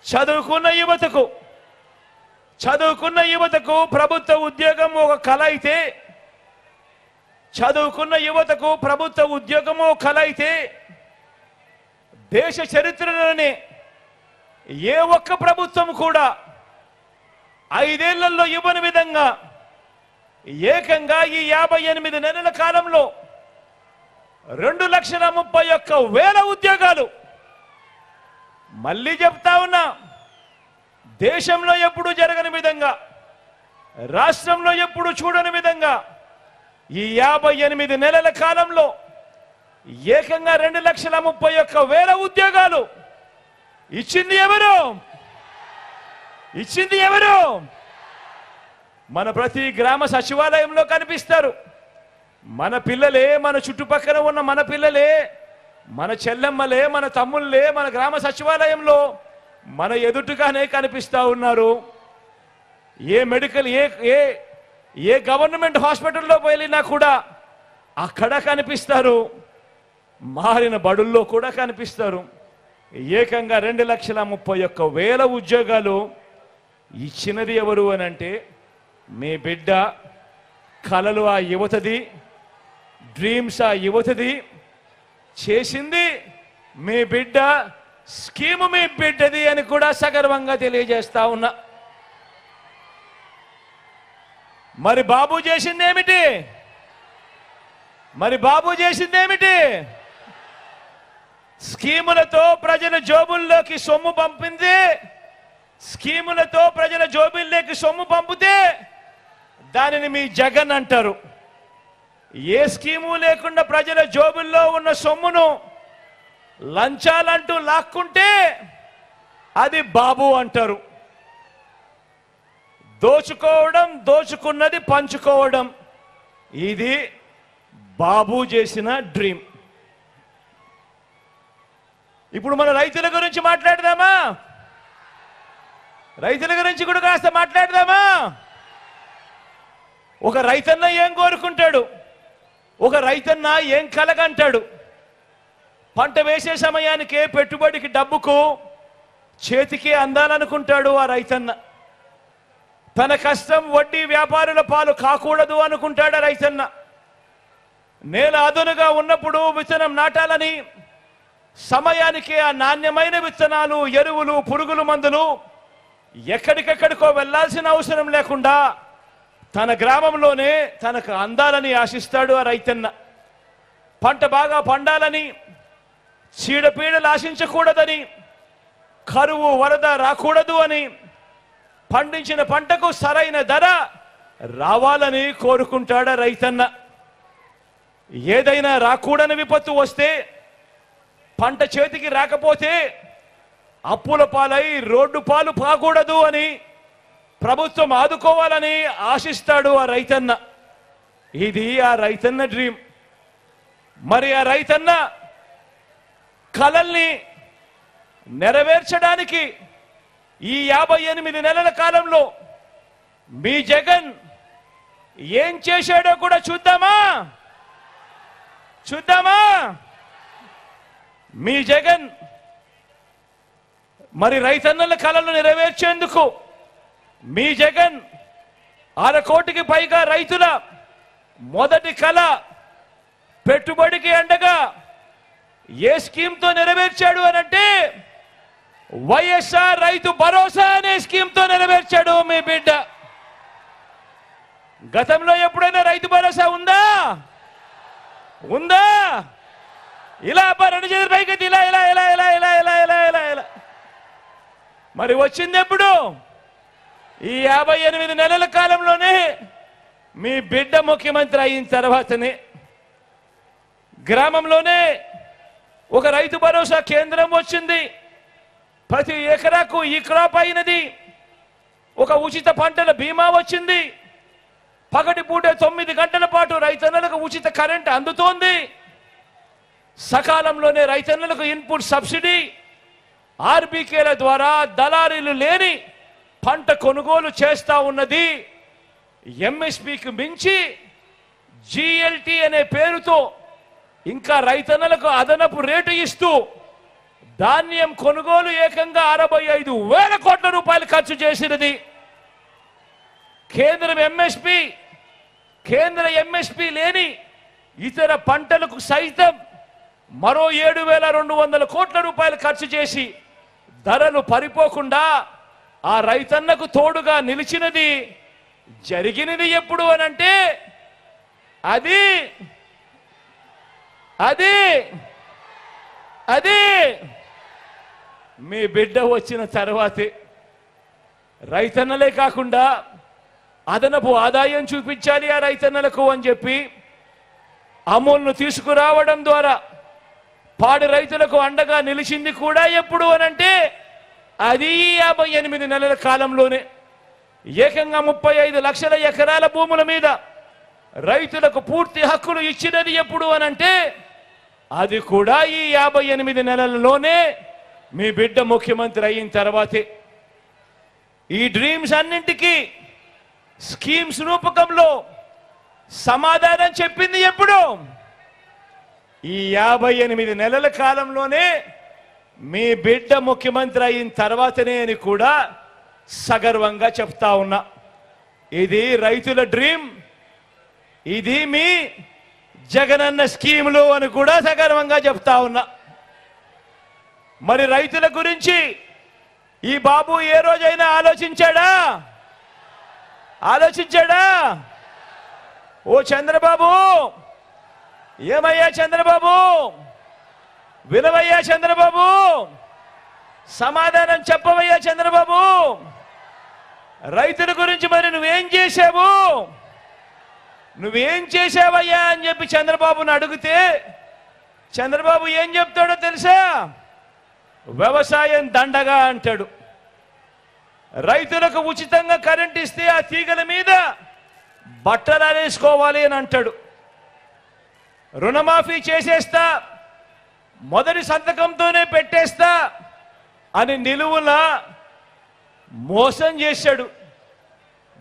చదువుకున్న యువతకు ప్రభుత్వ ఉద్యోగం ఒక కల అయితే, దేశ చరిత్రలోనే ఏ ఒక్క ప్రభుత్వం కూడా 5 ఏళ్లలో ఇవ్వని విధంగా ఏకంగా ఈ 58 నెలల కాలంలో 2,31,000 ఉద్యోగాలు. మళ్ళీ చెప్తా ఉన్నా, దేశంలో ఎప్పుడు జరగని విధంగా, రాష్ట్రంలో ఎప్పుడు చూడని విధంగా ఈ 58 నెలల కాలంలో ఏకంగా 2,31,000 ఉద్యోగాలు ఇచ్చింది ఎవరు? మన ప్రతి గ్రామ సచివాలయంలో కనిపిస్తారు. మన పిల్లలే, మన చుట్టుపక్కల ఉన్న మన పిల్లలే, మన చెల్లెమ్మలే, మన తమ్ముళ్ళే మన గ్రామ సచివాలయంలో మన ఎదుటిగానే కనిపిస్తా ఉన్నారు. ఏ గవర్నమెంట్ హాస్పిటల్లో వెళ్ళినా కూడా అక్కడ కనిపిస్తారు, మారిన బడుల్లో కూడా కనిపిస్తారు. ఏకంగా 2,31,000 ఉద్యోగాలు ఇచ్చినది ఎవరు అనంటే మీ బిడ్డ. కలలు ఆ యువతది, డ్రీమ్స్ ఆ యువతది, చేసింది మీ బిడ్డ, స్కీమ్ మీ బిడ్డది అని కూడా సగర్వంగా తెలియజేస్తా ఉన్నా. మరి బాబు చేసిందేమిటి? స్కీములతో ప్రజల జోబుల్లోకి సొమ్ము పంపితే దానిని మీ జగన్ అంటారు. ఏ స్కీము లేకుండా ప్రజల జోబుల్లో ఉన్న సొమ్మును లంచాలంటూ లాక్కుంటే అది బాబు అంటారు. దోచుకున్నది పంచుకోవడం, ఇది బాబు చేసిన డ్రీమ్. ఇప్పుడు మన రైతుల గురించి మాట్లాడదామా? రైతుల గురించి కూడా కాస్త మాట్లాడదామా? ఒక రైతన్న ఏం కోరుకుంటాడు? ఒక రైతన్న ఏం కలగంటాడు? పంట వేసే సమయానికే పెట్టుబడికి డబ్బుకు చేతికి అందాలనుకుంటాడు ఆ రైతన్న. తన కష్టం వడ్డీ వ్యాపారుల పాలు కాకూడదు అనుకుంటాడు రైతన్న. నేల అదునుగా ఉన్నప్పుడు విత్తనం నాటాలని సమయానికి ఆ నాణ్యమైన విత్తనాలు, ఎరువులు, పురుగుల మందులు ఎక్కడికెక్కడికో వెళ్లాల్సిన అవసరం లేకుండా తన గ్రామంలోనే తనకు అందాలని ఆశిస్తాడు ఆ రైతన్న. పంట బాగా పండాలని, చీడపీడలు ఆశించకూడదని కరువు వరద రాకూడదు అని, పండించిన పంటకు సరైన ధర రావాలని కోరుకుంటాడా రైతన్న? ఏదైనా రాకూడని విపత్తు వస్తే, పంట చేతికి రాకపోతే అప్పుల పాలై రోడ్డు పాలు కాకూడదు అని ప్రభుత్వం ఆదుకోవాలని ఆశిస్తాడు ఆ రైతన్న. ఇది ఆ రైతన్న డ్రీమ్. మరి ఆ రైతన్న కలల్ని నెరవేర్చడానికి ఈ 58 నెలల కాలంలో మీ జగన్ ఏం చేశాడో కూడా చూద్దామా? మీ జగన్ మరి రైతన్నల కలలు నెరవేర్చేందుకు మీ జగన్ 1/2 కోటికి పైగా రైతుల మొదటి కళ పెట్టుబడికి అండగా ఏ స్కీమ్తో నెరవేర్చాడు అనంటే వైఎస్ఆర్ రైతు భరోసా అనే స్కీమ్తో నెరవేర్చాడు మీ బిడ్డ. గతంలో ఎప్పుడైనా రైతు భరోసా ఉందా? ఇలా రెండు చేతుల పైకి ఇలా ఇలా ఇలా ఇలా ఇలా ఇలా ఇలా ఇలా ఇలా మరి వచ్చింది ఎప్పుడు? ఈ 58 నెలల కాలంలోనే మీ బిడ్డ ముఖ్యమంత్రి అయిన తర్వాతనే. గ్రామంలోనే ఒక రైతు భరోసా కేంద్రం వచ్చింది. ప్రతి ఎకరాకు ఈ క్రాప్ అయినది. ఒక ఉచిత పంటల బీమా వచ్చింది. పగటిపూట 9 గంటల పాటు రైతన్నలకు ఉచిత కరెంట్ అందుతోంది. సకాలంలోనే రైతన్నలకు ఇన్పుట్ సబ్సిడీ, ఆర్బీకేల ద్వారా దళారీలు లేని పంట కొనుగోలు చేస్తా ఉన్నది. ఎంఎస్పీకి మించి జిఎల్టీ అనే పేరుతో ఇంకా రైతన్నలకు అదనపు రేటు ఇస్తూ ధాన్యం కొనుగోలు ఏకంగా 65,000 కోట్ల రూపాయలు ఖర్చు చేసినది. కేంద్ర ఎంఎస్పీ లేని ఇతర పంటలకు సైతం మరో 7,200 కోట్ల రూపాయలు ఖర్చు చేసి ధరలు పరిపోకుండా ఆ రైతన్నకు తోడుగా నిలిచినది. జరిగినది ఎప్పుడు అనంటే అది మీ బిడ్డ వచ్చిన తర్వాతే. రైతన్నలే కాకుండా అదనపు ఆదాయం చూపించాలి ఆ రైతన్నలకు అని చెప్పి అమూల్ను తీసుకురావడం ద్వారా పాడి రైతులకు అండగా నిలిచింది కూడా ఎప్పుడు అనంటే అది 58 నెలల కాలంలోనే. ఏకంగా 35 లక్షల ఎకరాల భూముల మీద రైతులకు పూర్తి హక్కులు ఇచ్చినది ఎప్పుడు అనంటే అది కూడా ఈ 58 నెలలలోనే మీ బిడ్డ ముఖ్యమంత్రి అయిన తర్వాతే. ఈ డ్రీమ్స్ అన్నింటికీ స్కీమ్స్ రూపకంలో సమాధానం చెప్పింది ఎప్పుడు? ఈ 58 నెలల కాలంలోనే మీ బిడ్డ ముఖ్యమంత్రి అయిన తర్వాతనే అని కూడా సగర్వంగా చెప్తా ఉన్నా. ఇది రైతుల డ్రీమ్, ఇది మీ జగనన్న స్కీములు అని కూడా సగర్వంగా చెప్తా ఉన్నా. మరి రైతుల గురించి ఈ బాబు ఏ రోజైనా ఆలోచించాడా? ఓ చంద్రబాబు, ఏమయ్యా చంద్రబాబు, వినవయ్యా చంద్రబాబు, సమాధానం చెప్పవయ్యా చంద్రబాబు. రైతుల గురించి మరి నువ్వేం చేశావయ్యా అని చెప్పి చంద్రబాబుని అడిగితే చంద్రబాబు ఏం చెప్తాడో తెలుసా? వ్యవసాయం దండగా అంటాడు. రైతులకు ఉచితంగా కరెంట్ ఇస్తే ఆ తీగల మీద బట్టలు ఆరేసుకోవాలి అని అంటాడు. రుణమాఫీ చేసేస్తా, మొదటి సంతకంతోనే పెట్టేస్తా అని నిలువులా మోసం చేశాడు.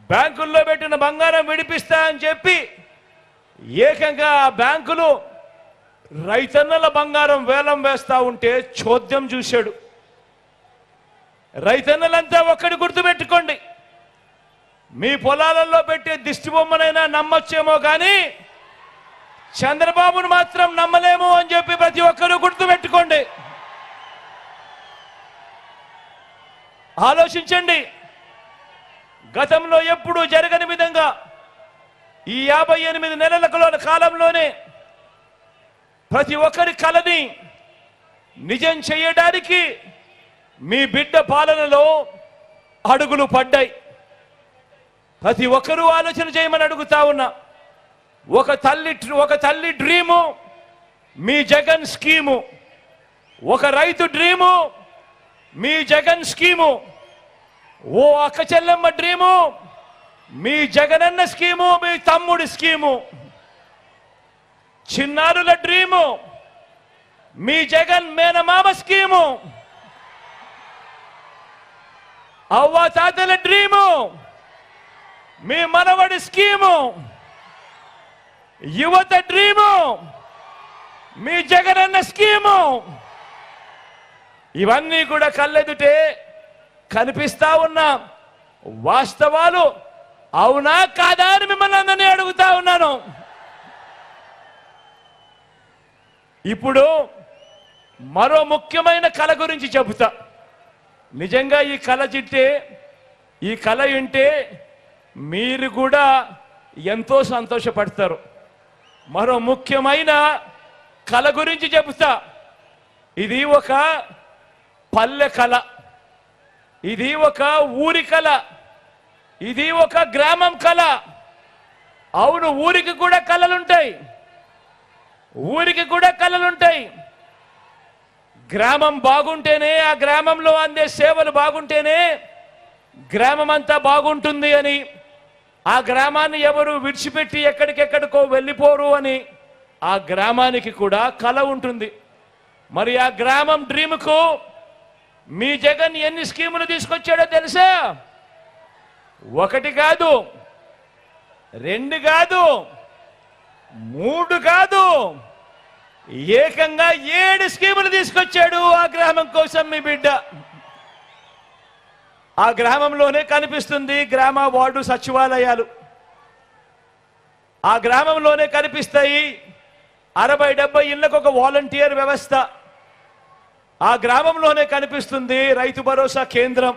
బ్యాంకుల్లో పెట్టిన బంగారం విడిపిస్తా అని చెప్పి ఏకంగా ఆ బ్యాంకులు రైతన్నల బంగారం వేలం వేస్తా ఉంటే చోద్యం చూశాడు. రైతన్నలంతా ఒక్కడి గుర్తుపెట్టుకోండి, మీ పొలాలలో పెట్టే దిష్టి బొమ్మనైనా నమ్మొచ్చేమో కానీ చంద్రబాబును మాత్రం నమ్మలేము అని చెప్పి ప్రతి ఒక్కరూ గుర్తుపెట్టుకోండి. ఆలోచించండి. గతంలో ఎప్పుడూ జరగని విధంగా ఈ 58 నెలల కాలంలోనే ప్రతి ఒక్కరి కలని నిజం చేయడానికి మీ బిడ్డ పాలనలో అడుగులు పడ్డాయి. ప్రతి ఒక్కరూ ఆలోచన చేయమని అడుగుతా ఉన్నా. ఒక తల్లి డ్రీము మీ జగన్ స్కీము, ఒక రైతు డ్రీము మీ జగన్ స్కీము, ఓ అక్క చెల్లెమ్మ డ్రీము మీ జగనన్న స్కీము, మీ తమ్ముడి స్కీము, చిన్నారుల డ్రీము మీ జగన్ మేనమామ స్కీము, అవ్వ తాతల డ్రీము మీ మనవడి స్కీము, యువత డ్రీము మీ జగనన్న స్కీము. ఇవన్నీ కూడా కళ్ళెదుటే కనిపిస్తా ఉన్న వాస్తవాలు. అవునా కాదా అని మిమ్మల్ని అందరినీ అడుగుతా ఉన్నాను. ఇప్పుడు మరో ముఖ్యమైన కళ గురించి చెబుతా. నిజంగా ఈ కళ వింటే మీరు కూడా ఎంతో సంతోషపడతారు. మరో ముఖ్యమైన కళ గురించి చెబుతా. ఇది ఒక పల్లె కళ, ఇది ఒక ఊరి కళ, ఇది ఒక గ్రామం కళ. అవును, ఊరికి కూడా కళలుంటాయి. గ్రామం బాగుంటేనే, ఆ గ్రామంలో అందే సేవలు బాగుంటేనే గ్రామం అంతా బాగుంటుంది అని, ఆ గ్రామాన్ని ఎవరు విడిచిపెట్టి ఎక్కడికెక్కడికో వెళ్ళిపోరు అని ఆ గ్రామానికి కూడా కళ ఉంటుంది. మరి ఆ గ్రామం డ్రీమ్కు మీ జగన్ ఎన్ని స్కీములు తీసుకొచ్చాడో తెలుసా? 1 కాదు, 2 కాదు, 3 కాదు, ఏకంగా 7 స్కీములు తీసుకొచ్చాడు ఆ గ్రామం కోసం మీ బిడ్డ. ఆ గ్రామంలోనే కనిపిస్తుంది గ్రామ వార్డు సచివాలయాలు. ఆ గ్రామంలోనే కనిపిస్తాయి 60-70 ఇళ్లకు ఒక వాలంటీర్ వ్యవస్థ. ఆ గ్రామంలోనే కనిపిస్తుంది రైతు భరోసా కేంద్రం.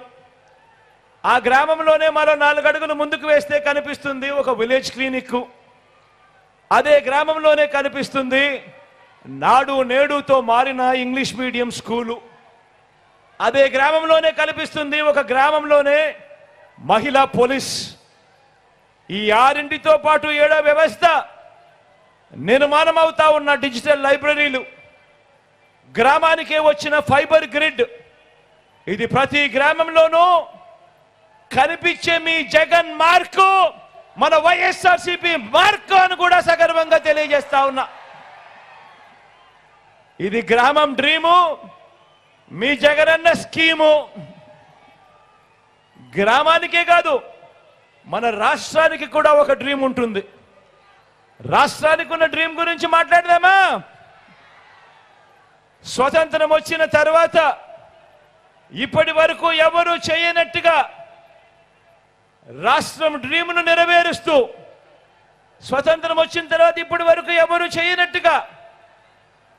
ఆ గ్రామంలోనే మరో 4 అడుగులు ముందుకు వేస్తే కనిపిస్తుంది ఒక విలేజ్ క్లినిక్. అదే గ్రామంలోనే కనిపిస్తుంది నాడు నేడుతో మారిన ఇంగ్లీష్ మీడియం స్కూలు. అదే గ్రామంలోనే కనిపిస్తుంది ఒక గ్రామంలోనే మహిళా పోలీస్. ఈ 6తో పాటు 7వ వ్యవస్థ నిర్మాణం అవుతా ఉన్న డిజిటల్ లైబ్రరీలు, గ్రామానికే వచ్చిన ఫైబర్ గ్రిడ్. ఇది ప్రతి గ్రామంలోనూ కనిపించే మీ జగన్ మార్కు, మన వైఎస్ఆర్సీపీ మార్కు అని కూడా సగర్వంగా తెలియజేస్తా ఉన్నా. ఇది గ్రామం డ్రీము, మీ జగనన్న స్కీము. గ్రామానికే కాదు, మన రాష్ట్రానికి కూడా ఒక డ్రీమ్ ఉంటుంది. రాష్ట్రానికి ఉన్న డ్రీమ్ గురించి మాట్లాడదామా? స్వతంత్రం వచ్చిన తర్వాత ఇప్పటి వరకు ఎవరు చేయనట్టుగా రాష్ట్రం డ్రీమ్ను నెరవేరుస్తూ, స్వతంత్రం వచ్చిన తర్వాత ఇప్పటి వరకు ఎవరు చేయనట్టుగా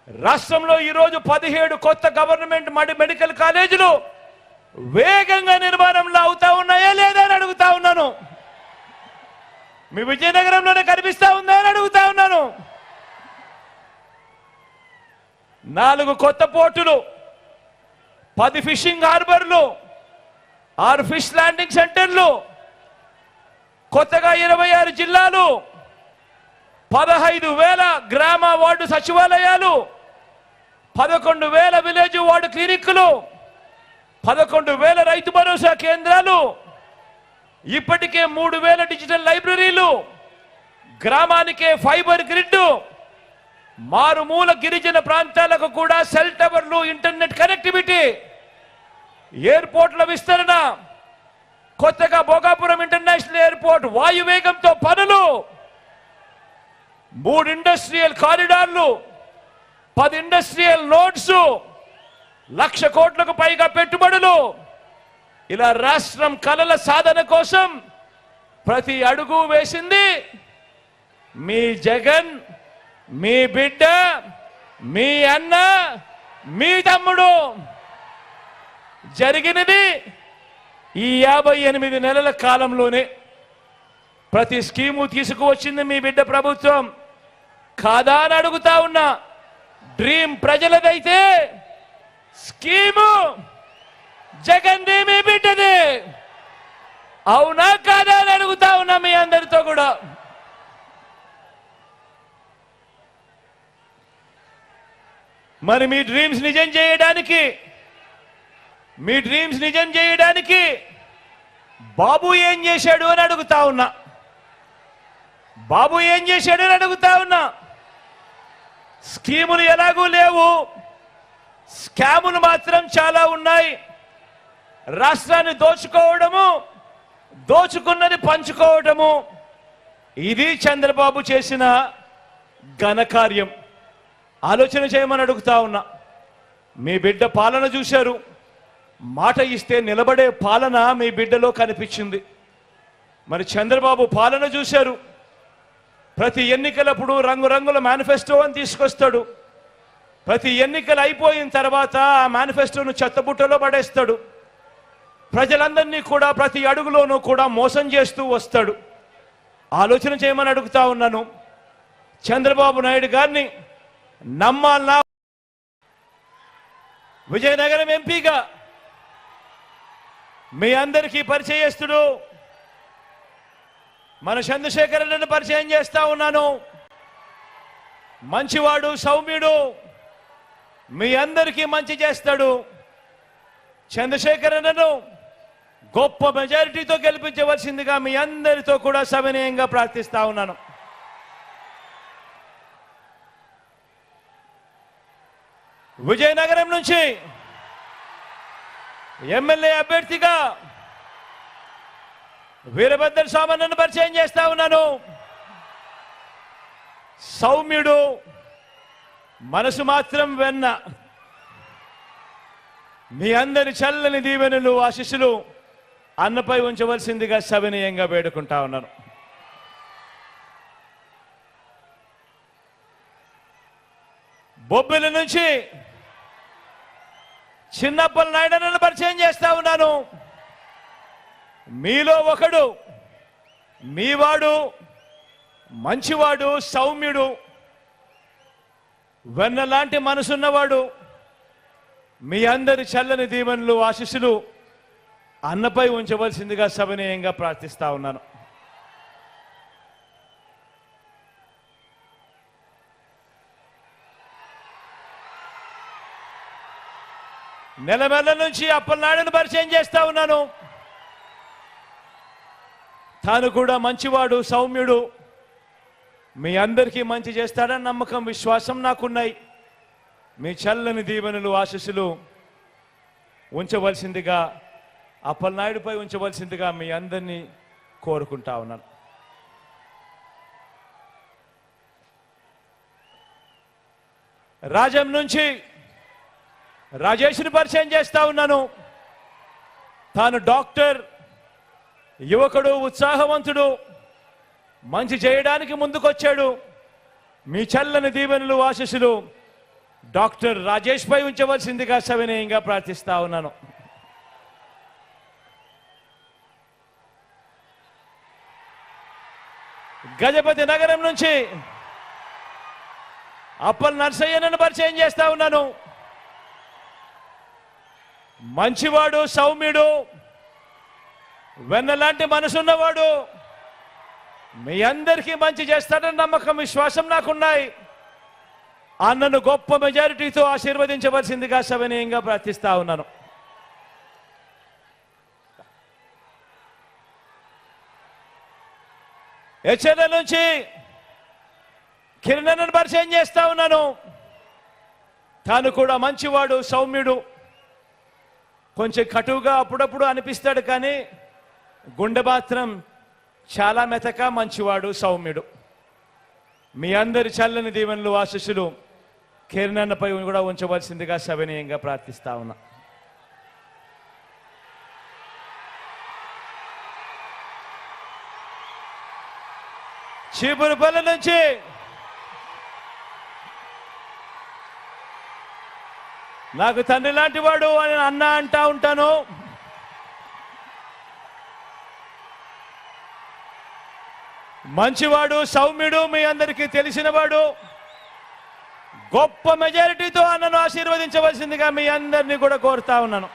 రాష్ట్రంలో ఈరోజు 17 కొత్త గవర్నమెంట్ మెడికల్ కాలేజీలు వేగంగా నిర్మాణంలో అవుతా ఉన్నాయా లేదా అని అడుగుతా ఉన్నాను. మీ విజయనగరంలోనే కనిపిస్తా ఉందా అని అడుగుతా ఉన్నాను. 4 కొత్త పోర్టులు, 10 ఫిషింగ్ హార్బర్లు, 6 ఫిష్ ల్యాండింగ్ సెంటర్లు, కొత్తగా 26 జిల్లాలు, 15,000 గ్రామ వార్డు సచివాలయాలు, 11,000 విలేజ్ వార్డు క్లినిక్లు, 11,000 రైతు భరోసా కేంద్రాలు, ఇప్పటికే 3,000 డిజిటల్ లైబ్రరీలు, గ్రామానికే ఫైబర్ గ్రిడ్, మారుమూల గిరిజన ప్రాంతాలకు కూడా సెల్ టవర్లు, ఇంటర్నెట్ కనెక్టివిటీ, ఎయిర్పోర్ట్ల విస్తరణ, కొత్తగా భోగాపురం ఇంటర్నేషనల్ ఎయిర్పోర్ట్ వాయువేగంతో పనులు, 3 ఇండస్ట్రియల్ కారిడార్లు, 10 ఇండస్ట్రియల్ నోడ్స్, 1,00,000 కోట్లకు పైగా పెట్టుబడులు. ఇలా రాష్ట్రం కలల సాధన కోసం ప్రతి అడుగు వేసింది మీ జగన్, మీ బిడ్డ, మీ అన్న, మీ తమ్ముడు. జరిగినది ఈ 58 నెలల కాలంలోనే. ప్రతి స్కీము తీసుకువచ్చింది మీ బిడ్డ ప్రభుత్వం కాదా అని అడుగుతా ఉన్నా. డ్రీమ్ ప్రజలదైతే స్కీము జగన్ మీ బిడ్డది. అవునా కాదా అని అడుగుతా ఉన్నా మీ అందరితో కూడా. మరి మీ డ్రీమ్స్ నిజం చేయడానికి బాబు ఏం చేశాడు అని అడుగుతా ఉన్నా. స్కీములు ఎలాగూ లేవు, స్కాములు మాత్రం చాలా ఉన్నాయి. రాష్ట్రాన్ని దోచుకోవడము, దోచుకున్నది పంచుకోవడము, ఇది చంద్రబాబు చేసిన ఘనకార్యం. ఆలోచన చేయమని అడుగుతా ఉన్నా. మీ బిడ్డ పాలన చూశారు, మాట ఇస్తే నిలబడే పాలన మీ బిడ్డలో కనిపించింది. మరి చంద్రబాబు పాలన చూశారు, ప్రతి ఎన్నికలప్పుడు రంగురంగుల మేనిఫెస్టో అని తీసుకొస్తాడు. ప్రతి ఎన్నికలు అయిపోయిన తర్వాత ఆ మేనిఫెస్టోను చెత్తబుట్టలో పడేస్తాడు. ప్రజలందరినీ కూడా ప్రతి అడుగులోనూ కూడా మోసం చేస్తూ వస్తాడు. ఆలోచన చేయమని అడుగుతా ఉన్నాను. చంద్రబాబు నాయుడు గారిని నమ్మాలనా? విజయనగరం ఎంపీగా మీ అందరికీ పరిచయస్తుడు మన చంద్రశేఖరరెడ్డిని పరిచయం చేస్తా ఉన్నాను. మంచివాడు, సౌమ్యుడు, మీ అందరికీ మంచి చేస్తాడు. చంద్రశేఖరరెడ్డిను గొప్ప మెజారిటీతో గెలిపించవలసిందిగా మీ అందరితో కూడా సవినయంగా ప్రార్థిస్తా ఉన్నాను. విజయనగరం నుంచి ఎమ్మెల్యే అభ్యర్థిగా వీరభద్ర స్వామిని పరిచయం చేస్తా ఉన్నాను. సౌమ్యుడు, మనసు మాత్రం వెన్న. మీ అందరి చల్లని దీవెనలు, ఆశీస్సులు అన్నపై ఉంచవలసిందిగా సవినయంగా వేడుకుంటా ఉన్నాను. బొబ్బిలి నుంచి చిన్నప్పల నాయుడును పరిచయం చేస్తా ఉన్నాను. మీలో ఒకడు, మీవాడు, మంచివాడు, సౌమ్యుడు, వెన్నలాంటి మనసున్నవాడు. మీ అందరి చల్లని దీవెనలు, ఆశీస్సులు అన్నపై ఉంచవలసిందిగా సవినయంగా ప్రార్థిస్తా ఉన్నాను. నెలమెల్ల నుంచి అప్పలనాయుడును పరిచయం చేస్తా ఉన్నాను. తాను కూడా మంచివాడు, సౌమ్యుడు, మీ అందరికీ మంచి చేస్తాడని నమ్మకం, విశ్వాసం నాకున్నాయి. మీ చల్లని దీవెనలు, ఆశీస్సులు ఉంచవలసిందిగా, అప్పలనాయుడుపై ఉంచవలసిందిగా మీ అందరినీ కోరుకుంటా ఉన్నాను. రాజం నుంచి రాజేష్ని పరిచయం చేస్తా ఉన్నాను. తాను డాక్టర్, యువకుడు, ఉత్సాహవంతుడు, మంచి చేయడానికి ముందుకొచ్చాడు. మీ చల్లని దీవెనలు, ఆశీస్సులు డాక్టర్ రాజేష్ పై ఉంచవలసిందిగా సవినయంగా ప్రార్థిస్తా ఉన్నాను. గజపతి నగరం నుంచి అప్పల్ నర్సయ్యను పరిచయం చేస్తా ఉన్నాను. మంచివాడు, సౌమ్యుడు, వెన్నలాంటి మనసున్నవాడు, మీ అందరికీ మంచి చేస్తాడని నమ్మకం, విశ్వాసం నాకున్నాయి. అన్నను గొప్ప మెజారిటీతో ఆశీర్వదించవలసిందిగా సవినయంగా ప్రార్థిస్తా ఉన్నాను. హెచ్ఎల్ నుంచి కిరణ్ పరిచయం చేస్తా ఉన్నాను. తాను కూడా మంచివాడు, సౌమ్యుడు, కొంచెం కటువుగా అప్పుడప్పుడు అనిపిస్తాడు, కానీ గుండె మాత్రం చాలా మెతక, మంచివాడు, సౌమ్యుడు. మీ అందరి చల్లని దీవెనలు, ఆశీస్సులు కిరణ్పై కూడా ఉంచవలసిందిగా సవినయంగా ప్రార్థిస్తా ఉన్నా. చీపురుపల్లి నుంచి నాకు తండ్రి లాంటి వాడు అని అన్న అంటా ఉంటాను. మంచివాడు, సౌమ్యుడు, మీ అందరికీ తెలిసినవాడు. గొప్ప మెజారిటీతో అన్నను ఆశీర్వదించవలసిందిగా మీ అందరినీ కూడా కోరుతా ఉన్నాను.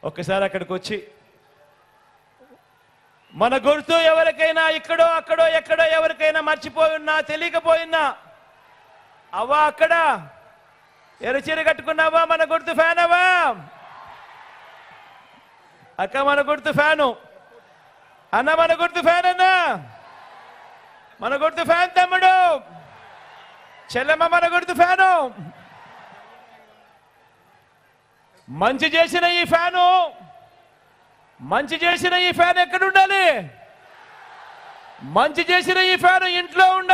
ఒకసారి అక్కడికి వచ్చి మన గుర్తు ఎవరికైనా ఇక్కడో అక్కడో ఎక్కడో ఎవరికైనా మర్చిపోయినా తెలియకపోయినా అవ్వా అక్కడ ఎర్రచీర కట్టుకున్నావా మన గుర్తు ఫ్యాన్ అవ్వా అక్క మన గుర్తు ఫ్యాను అన్న మన గుర్తు ఫ్యాన్ అన్నా మన గుర్తు ఫ్యాన్ తమ్ముడు చెల్లెమ్మ మన గుర్తు ఫ్యాను మంచి చేసిన ఈ ఫ్యాను ఎక్కడ ఉండాలి మంచి చేసిన ఈ ఫ్యాను ఇంట్లో ఉండాలి